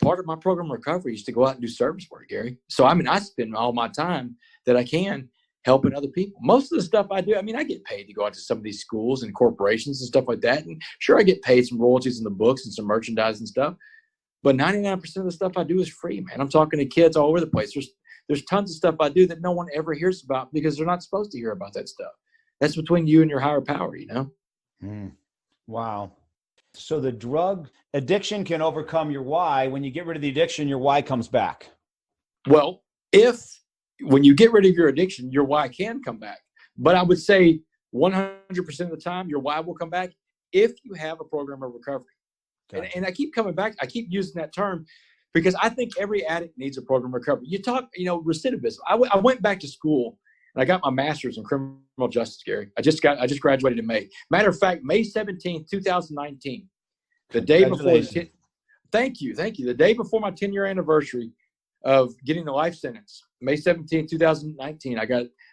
Part of my program of recovery is to go out and do service work, Gary. So, I spend all my time that I can helping other people. Most of the stuff I do, I get paid to go out to some of these schools and corporations and stuff like that. And sure, I get paid some royalties in the books and some merchandise and stuff. But 99% of the stuff I do is free, man. I'm talking to kids all over the place. There's tons of stuff I do that no one ever hears about because they're not supposed to hear about that stuff. That's between you and your higher power, Wow. So the drug addiction can overcome your why. When you get rid of the addiction, your why comes back. Well, when you get rid of your addiction, your why can come back. But I would say 100% of the time, your why will come back if you have a program of recovery. Gotcha. And I keep coming back. I keep using that term because I think every addict needs a program of recovery. You talk, recidivism. I went back to school and I got my master's in criminal justice, Gary. I just graduated in May. Matter of fact, May 17th, 2019, the day before. Thank you. The day before my 10-year anniversary of getting the life sentence, May 17th, 2019,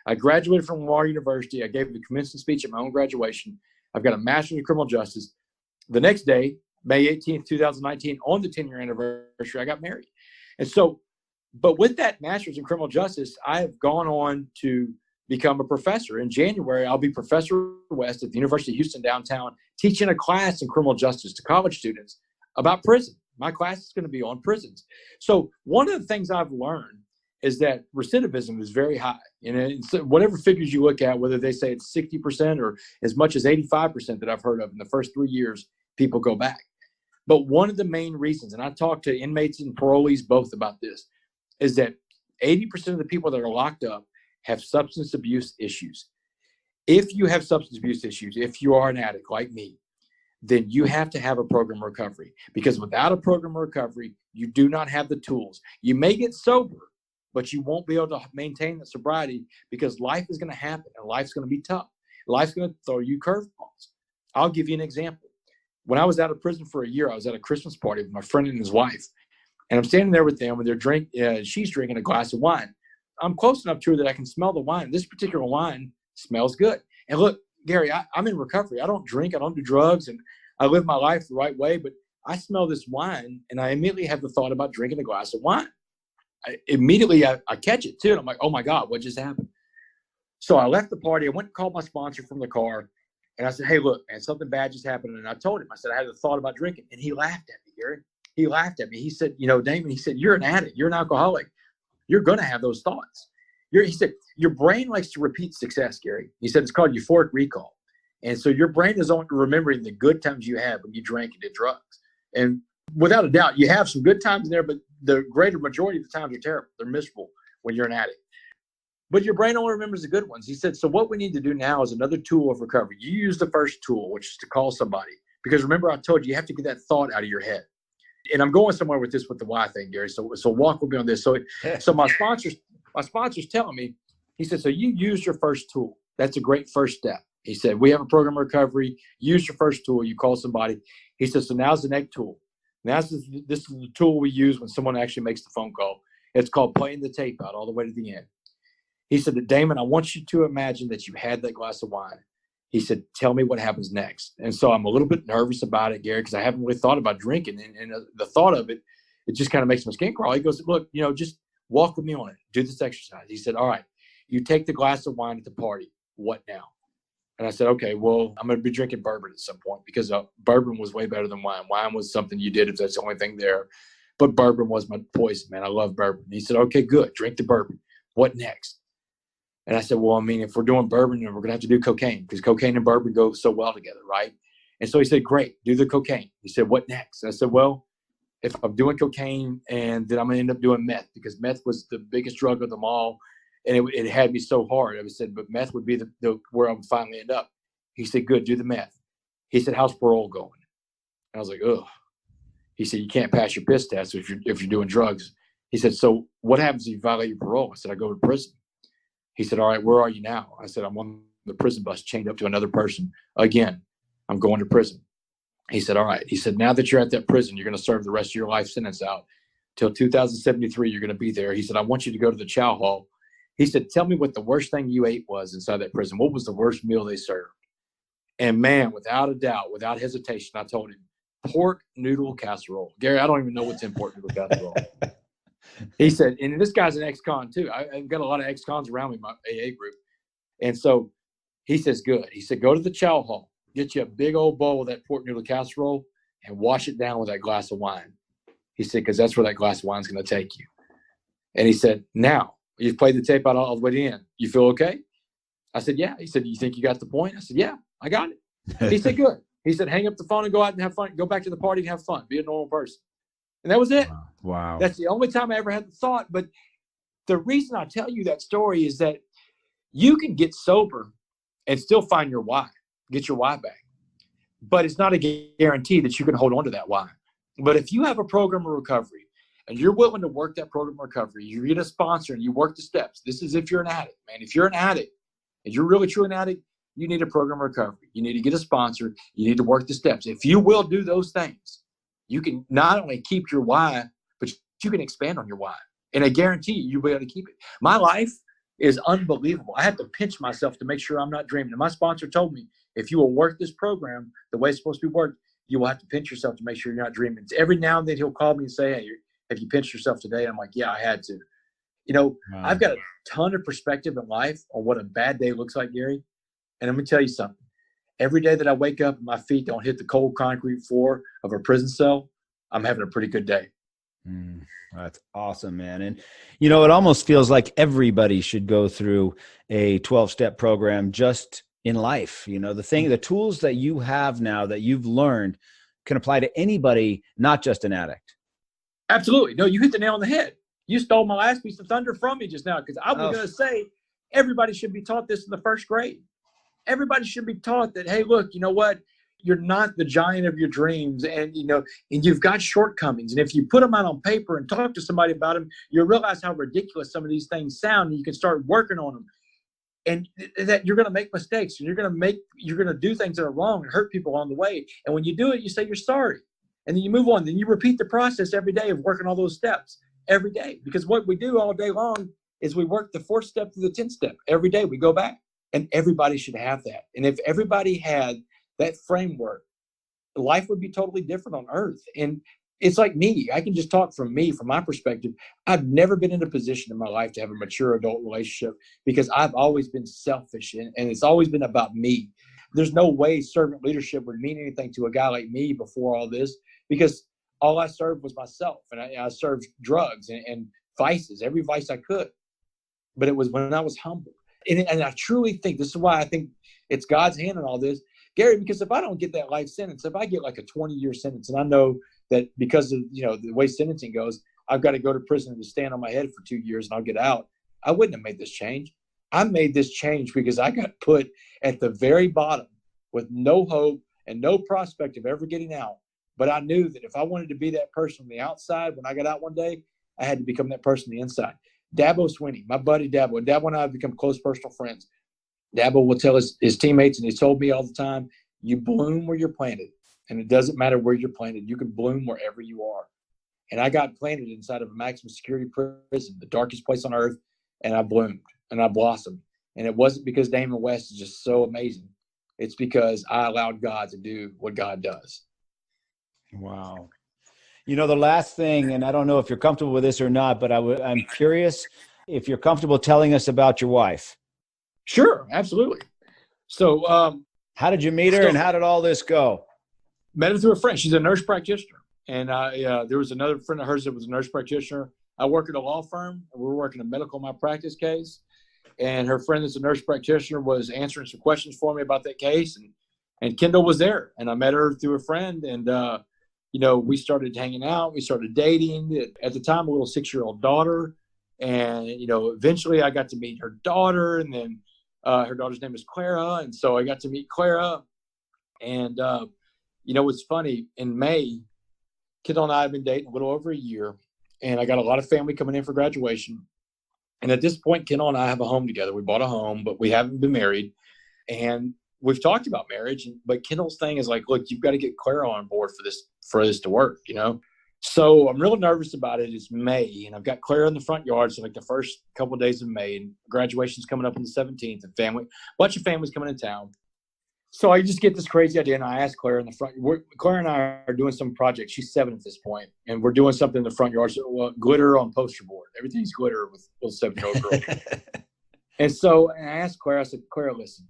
I graduated from Lamar University. I gave the commencement speech at my own graduation. I've got a master's in criminal justice. The next day, May 18th, 2019, on the 10-year anniversary, I got married. And so, but with that master's in criminal justice, I have gone on to become a professor. In January, I'll be Professor West at the University of Houston downtown, teaching a class in criminal justice to college students about prison. My class is going to be on prisons. So one of the things I've learned is that recidivism is very high. Whatever figures you look at, whether they say it's 60% or as much as 85% that I've heard of in the first 3 years, people go back. But one of the main reasons, and I talk to inmates and parolees both about this, is that 80% of the people that are locked up have substance abuse issues. If you have substance abuse issues, if you are an addict like me, then you have to have a program of recovery, because without a program of recovery, you do not have the tools. You may get sober, but you won't be able to maintain the sobriety because life is going to happen and life's going to be tough. Life's going to throw you curveballs. I'll give you an example. When I was out of prison for a year, I was at a Christmas party with my friend and his wife. And I'm standing there with them and she's drinking a glass of wine. I'm close enough to her that I can smell the wine. This particular wine smells good. And look, Gary, I'm in recovery. I don't drink. I don't do drugs. And I live my life the right way. But I smell this wine and I immediately have the thought about drinking a glass of wine. immediately I catch it too. And I'm like, oh my God, what just happened? So I left the party. I went and called my sponsor from the car. And I said, hey, look, man, something bad just happened. And I told him, I said, I had a thought about drinking. And he laughed at me, Gary. He laughed at me. He said, Damon, he said, you're an addict. You're an alcoholic. You're going to have those thoughts. He said, your brain likes to repeat success, Gary. He said, it's called euphoric recall. And so your brain is only remembering the good times you had when you drank and did drugs. And without a doubt, you have some good times in there, but the greater majority of the times are terrible. They're miserable when you're an addict. But your brain only remembers the good ones. He said, so what we need to do now is another tool of recovery. You use the first tool, which is to call somebody. Because remember, I told you have to get that thought out of your head. And I'm going somewhere with this with the why thing, Gary. So walk with me on this. So my sponsor's telling me, he said, so you use your first tool. That's a great first step. He said, we have a program of recovery. Use your first tool. You call somebody. He said, so now's the next tool. Now this is the tool we use when someone actually makes the phone call. It's called playing the tape out all the way to the end. He said, Damon, I want you to imagine that you had that glass of wine. He said, tell me what happens next. And so I'm a little bit nervous about it, Gary, because I haven't really thought about drinking. And the thought of it, it just kind of makes my skin crawl. He goes, look, just walk with me on it. Do this exercise. He said, all right, you take the glass of wine at the party. What now? And I said, okay, well, I'm going to be drinking bourbon at some point because bourbon was way better than wine. Wine was something you did if that's the only thing there. But bourbon was my poison, man. I love bourbon. He said, okay, good. Drink the bourbon. What next? And I said, well, I mean, if we're doing bourbon, then we're going to have to do cocaine because cocaine and bourbon go so well together, right? And so he said, great, do the cocaine. He said, what next? And I said, well, if I'm doing cocaine and then I'm going to end up doing meth because meth was the biggest drug of them all. And it had me so hard. I said, but meth would be the where I would finally end up. He said, good, do the meth. He said, how's parole going? And I was like, ugh. He said, you can't pass your piss test if you're doing drugs. He said, so what happens if you violate your parole? I said, I go to prison. He said, all right, where are you now? I said, I'm on the prison bus chained up to another person. Again, I'm going to prison. He said, all right. He said, now that you're at that prison, you're going to serve the rest of your life sentence out. Till 2073, you're going to be there. He said, I want you to go to the chow hall. He said, tell me what the worst thing you ate was inside that prison. What was the worst meal they served? And man, without a doubt, without hesitation, I told him, pork noodle casserole. Gary, I don't even know what's in pork noodle casserole. He said, and this guy's an ex-con too. I've got a lot of ex-cons around me in my AA group. And so he says, good. He said, go to the chow hall, get you a big old bowl of that pork noodle casserole and wash it down with that glass of wine. He said, because that's where that glass of wine is going to take you. And he said, now you've played the tape out all the way to the end. You feel okay? I said, yeah. He said, you think you got the point? I said, yeah, I got it. He said, good. He said, hang up the phone and go out and have fun. Go back to the party and have fun. Be a normal person. And that was it. Wow. That's the only time I ever had the thought. But the reason I tell you that story is that you can get sober and still find your why, get your why back. But it's not a guarantee that you can hold on to that why. But if you have a program of recovery and you're willing to work that program of recovery, you get a sponsor and you work the steps. This is if you're an addict, man. If you're an addict and you're really truly an addict, you need a program of recovery. You need to get a sponsor. You need to work the steps. If you will do those things, you can not only keep your why, but you can expand on your why. And I guarantee you'll be able to keep it. My life is unbelievable. I have to pinch myself to make sure I'm not dreaming. And my sponsor told me, if you will work this program the way it's supposed to be worked, you will have to pinch yourself to make sure you're not dreaming. It's every now and then he'll call me and say, hey, have you pinched yourself today? I'm like, yeah, I had to. Wow. I've got a ton of perspective in life on what a bad day looks like, Gary. And I'm going to tell you something. Every day that I wake up and my feet don't hit the cold concrete floor of a prison cell, I'm having a pretty good day. That's awesome, man. And, it almost feels like everybody should go through a 12-step program just in life. The tools that you have now that you've learned can apply to anybody, not just an addict. Absolutely. No, you hit the nail on the head. You stole my last piece of thunder from me just now because I was going to say everybody should be taught this in the first grade. Everybody should be taught that, hey, look, you know what? You're not the giant of your dreams and, and you've got shortcomings. And if you put them out on paper and talk to somebody about them, you'll realize how ridiculous some of these things sound and you can start working on them. And that you're going to make mistakes and you're going to do things that are wrong and hurt people along the way. And when you do it, you say you're sorry. And then you move on. Then you repeat the process every day of working all those steps every day. Because what we do all day long is we work the 4th step to the 10th step. Every day we go back. And everybody should have that. And if everybody had that framework, life would be totally different on earth. And it's like me. I can just talk from me, from my perspective. I've never been in a position in my life to have a mature adult relationship because I've always been selfish and it's always been about me. There's no way servant leadership would mean anything to a guy like me before all this because all I served was myself, and I served drugs and vices, every vice I could. But it was when I was humble. And I truly think this is why I think it's God's hand in all this, Gary, because if I don't get that life sentence, if I get like a 20-year sentence, and I know that because of, the way sentencing goes, I've got to go to prison to stand on my head for 2 years and I'll get out. I wouldn't have made this change. I made this change because I got put at the very bottom with no hope and no prospect of ever getting out. But I knew that if I wanted to be that person on the outside, when I got out one day, I had to become that person on the inside. Dabo Swinney, my buddy Dabo and I have become close personal friends. Dabo will tell his teammates, and he told me all the time, you bloom where you're planted. And it doesn't matter where you're planted. You can bloom wherever you are. And I got planted inside of a maximum security prison, the darkest place on earth, and I bloomed and I blossomed. And it wasn't because Damon West is just so amazing. It's because I allowed God to do what God does. Wow. The last thing, and I don't know if you're comfortable with this or not, but I'm curious if you're comfortable telling us about your wife. Sure, absolutely. So, how did you meet her and how did all this go? Met her through a friend. She's a nurse practitioner. And there was another friend of hers that was a nurse practitioner. I work at a law firm, and we were working a medical malpractice case. And her friend that's a nurse practitioner was answering some questions for me about that case. And Kendall was there. And I met her through a friend. And, we started hanging out. We started dating. At the time, a little 6-year-old daughter. And, eventually I got to meet her daughter. And then her daughter's name is Clara. And so I got to meet Clara. And, what's funny, in May, Kendall and I have been dating a little over a year. And I got a lot of family coming in for graduation. And at this point, Kendall and I have a home together. We bought a home, but we haven't been married. And we've talked about marriage. But Kendall's thing is like, look, you've got to get Clara on board for this to work, So I'm real nervous about it. It's May, and I've got Clara in the front yard. So like the first couple of days of May, and graduation's coming up on the 17th, and bunch of families coming in town. So I just get this crazy idea, and I ask Clara in the front. Clara and I are doing some project. She's 7 at this point, and we're doing something in the front yard. So, glitter on poster board. Everything's glitter with a 7-year-old girl. And so I asked Clara, I said, Clara, listen.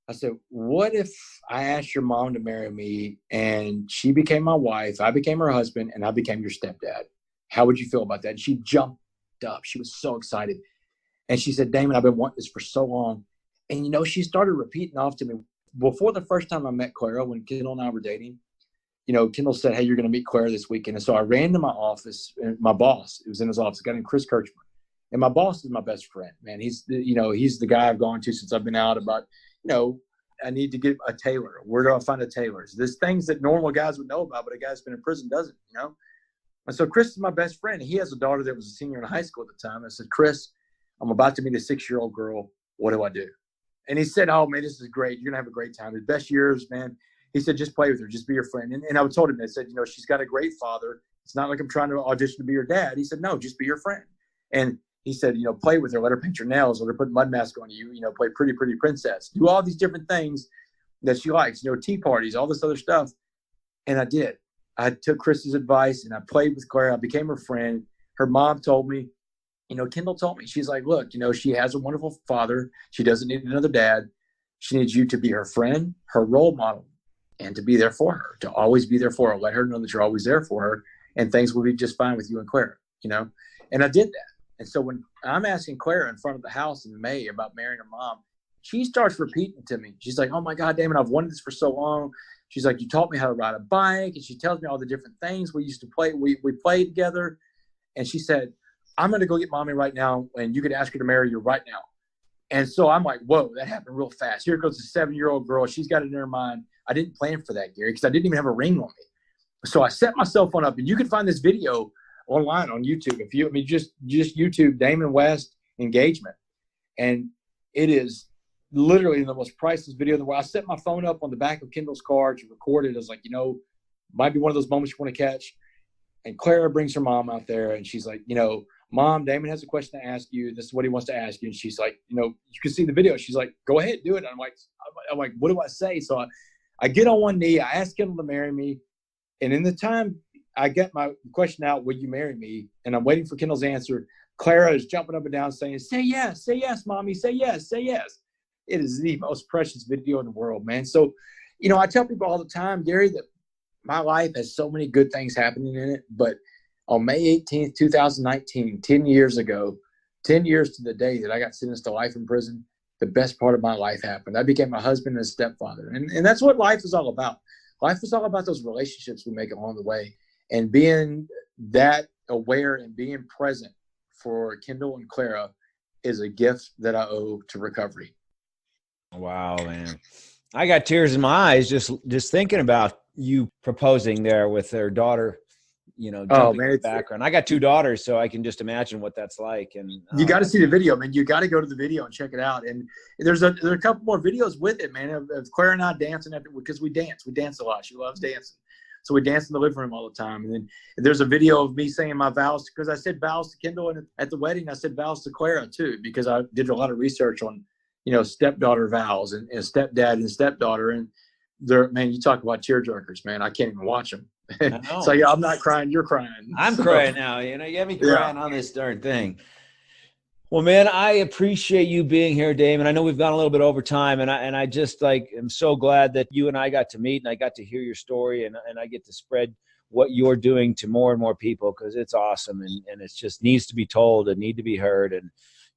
I said, what if I asked your mom to marry me and she became my wife, I became her husband, and I became your stepdad? How would you feel about that? And she jumped up. She was so excited. And she said, Damon, I've been wanting this for so long. And, she started repeating off to me. Before the first time I met Clara, when Kendall and I were dating, Kendall said, hey, you're going to meet Clara this weekend. And so I ran to my office, and my boss, it was in his office, a guy named Chris Kirchman. And my boss is my best friend, man. He's the guy I've gone to since I've been out about, I need to get a tailor. Where do I find a tailor? There's things that normal guys would know about, but a guy that's been in prison doesn't, And so Chris is my best friend. He has a daughter that was a senior in high school at the time. I said, Chris, I'm about to meet a 6-year-old girl. What do I do? And he said, oh, man, this is great. You're going to have a great time. His best years, man. He said, just play with her. Just be your friend. And I told him, I said, she's got a great father. It's not like I'm trying to audition to be your dad. He said, no, just be your friend. And he said, play with her, let her paint your nails, let her put mud mask on you, play pretty, pretty princess. Do all these different things that she likes, tea parties, all this other stuff. And I did. I took Chris's advice and I played with Clara. I became her friend. Her mom told me, Kendall told me, she's like, look, she has a wonderful father. She doesn't need another dad. She needs you to be her friend, her role model, and to be there for her, to always be there for her. Let her know that you're always there for her, and things will be just fine with you and Clara, And I did that. And so when I'm asking Clara in front of the house in May about marrying her mom, she starts repeating to me. She's like, oh, my God, Damon, I've wanted this for so long. She's like, you taught me how to ride a bike. And she tells me all the different things we used to play. We played together. And she said, I'm going to go get mommy right now, and you could ask her to marry you right now. And so I'm like, whoa, that happened real fast. Here goes a 7-year-old girl. She's got it in her mind. I didn't plan for that, Gary, because I didn't even have a ring on me. So I set my cell phone up, and you can find this video online on YouTube. Just YouTube Damon West engagement. And it is literally the most priceless video in the world. I set my phone up on the back of Kendall's car to record it. I was like, might be one of those moments you want to catch. And Clara brings her mom out there, and she's like, Mom, Damon has a question to ask you. This is what he wants to ask you. And she's like, you can see the video. She's like, go ahead, do it. And I'm like, what do I say? So I get on one knee. I ask Kendall to marry me. And in the time, I get my question out, will you marry me? And I'm waiting for Kendall's answer. Clara is jumping up and down saying, say yes, mommy, say yes, say yes. It is the most precious video in the world, man. So, I tell people all the time, Gary, that my life has so many good things happening in it. But on May 18th, 2019, 10 years ago, 10 years to the day that I got sentenced to life in prison, the best part of my life happened. I became a husband and a stepfather. And that's what life is all about. Life is all about those relationships we make along the way. And being that aware and being present for Kendall and Clara is a gift that I owe to recovery. Wow, man. I got tears in my eyes just thinking about you proposing there with their daughter, jumping in the background. I got 2 daughters, so I can just imagine what that's like. And you got to see the video, man. You got to go to the video and check it out. And there's a couple more videos with it, man, of Clara and I dancing because we dance. We dance a lot. She loves dancing. So we dance in the living room all the time. And then there's a video of me saying my vows, because I said vows to Kendall, and at the wedding I said vows to Clara too, because I did a lot of research on, stepdaughter vows and stepdad and stepdaughter. And man, you talk about tearjerkers, man. I can't even watch them. So yeah, I'm not crying. You're crying. I'm crying now. You got me crying on this darn thing. Well, man, I appreciate you being here, Damon. I know we've gone a little bit over time, and I just am so glad that you and I got to meet, and I got to hear your story, and I get to spread what you're doing to more and more people, because it's awesome, and it just needs to be told and need to be heard. And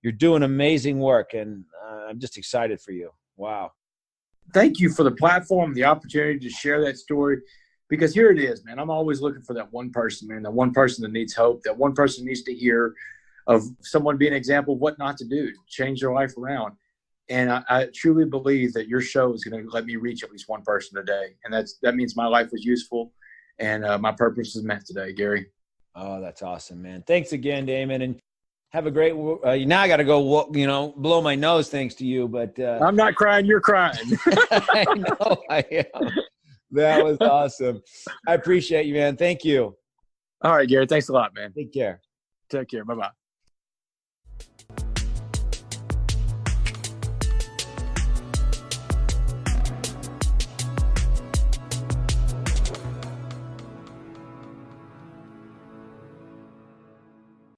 you're doing amazing work, and I'm just excited for you. Wow. Thank you for the platform, the opportunity to share that story, because here it is, man. I'm always looking for that one person, man, that one person that needs hope, that one person needs to hear of someone being an example of what not to do, to change their life around. And I truly believe that your show is going to let me reach at least one person today. And that means my life was useful, and my purpose is met today, Gary. Oh, that's awesome, man. Thanks again, Damon. And have a great, now I got to go, blow my nose thanks to you, but I'm not crying. You're crying. I know I am. That was awesome. I appreciate you, man. Thank you. All right, Gary. Thanks a lot, man. Take care. Take care. Bye-bye.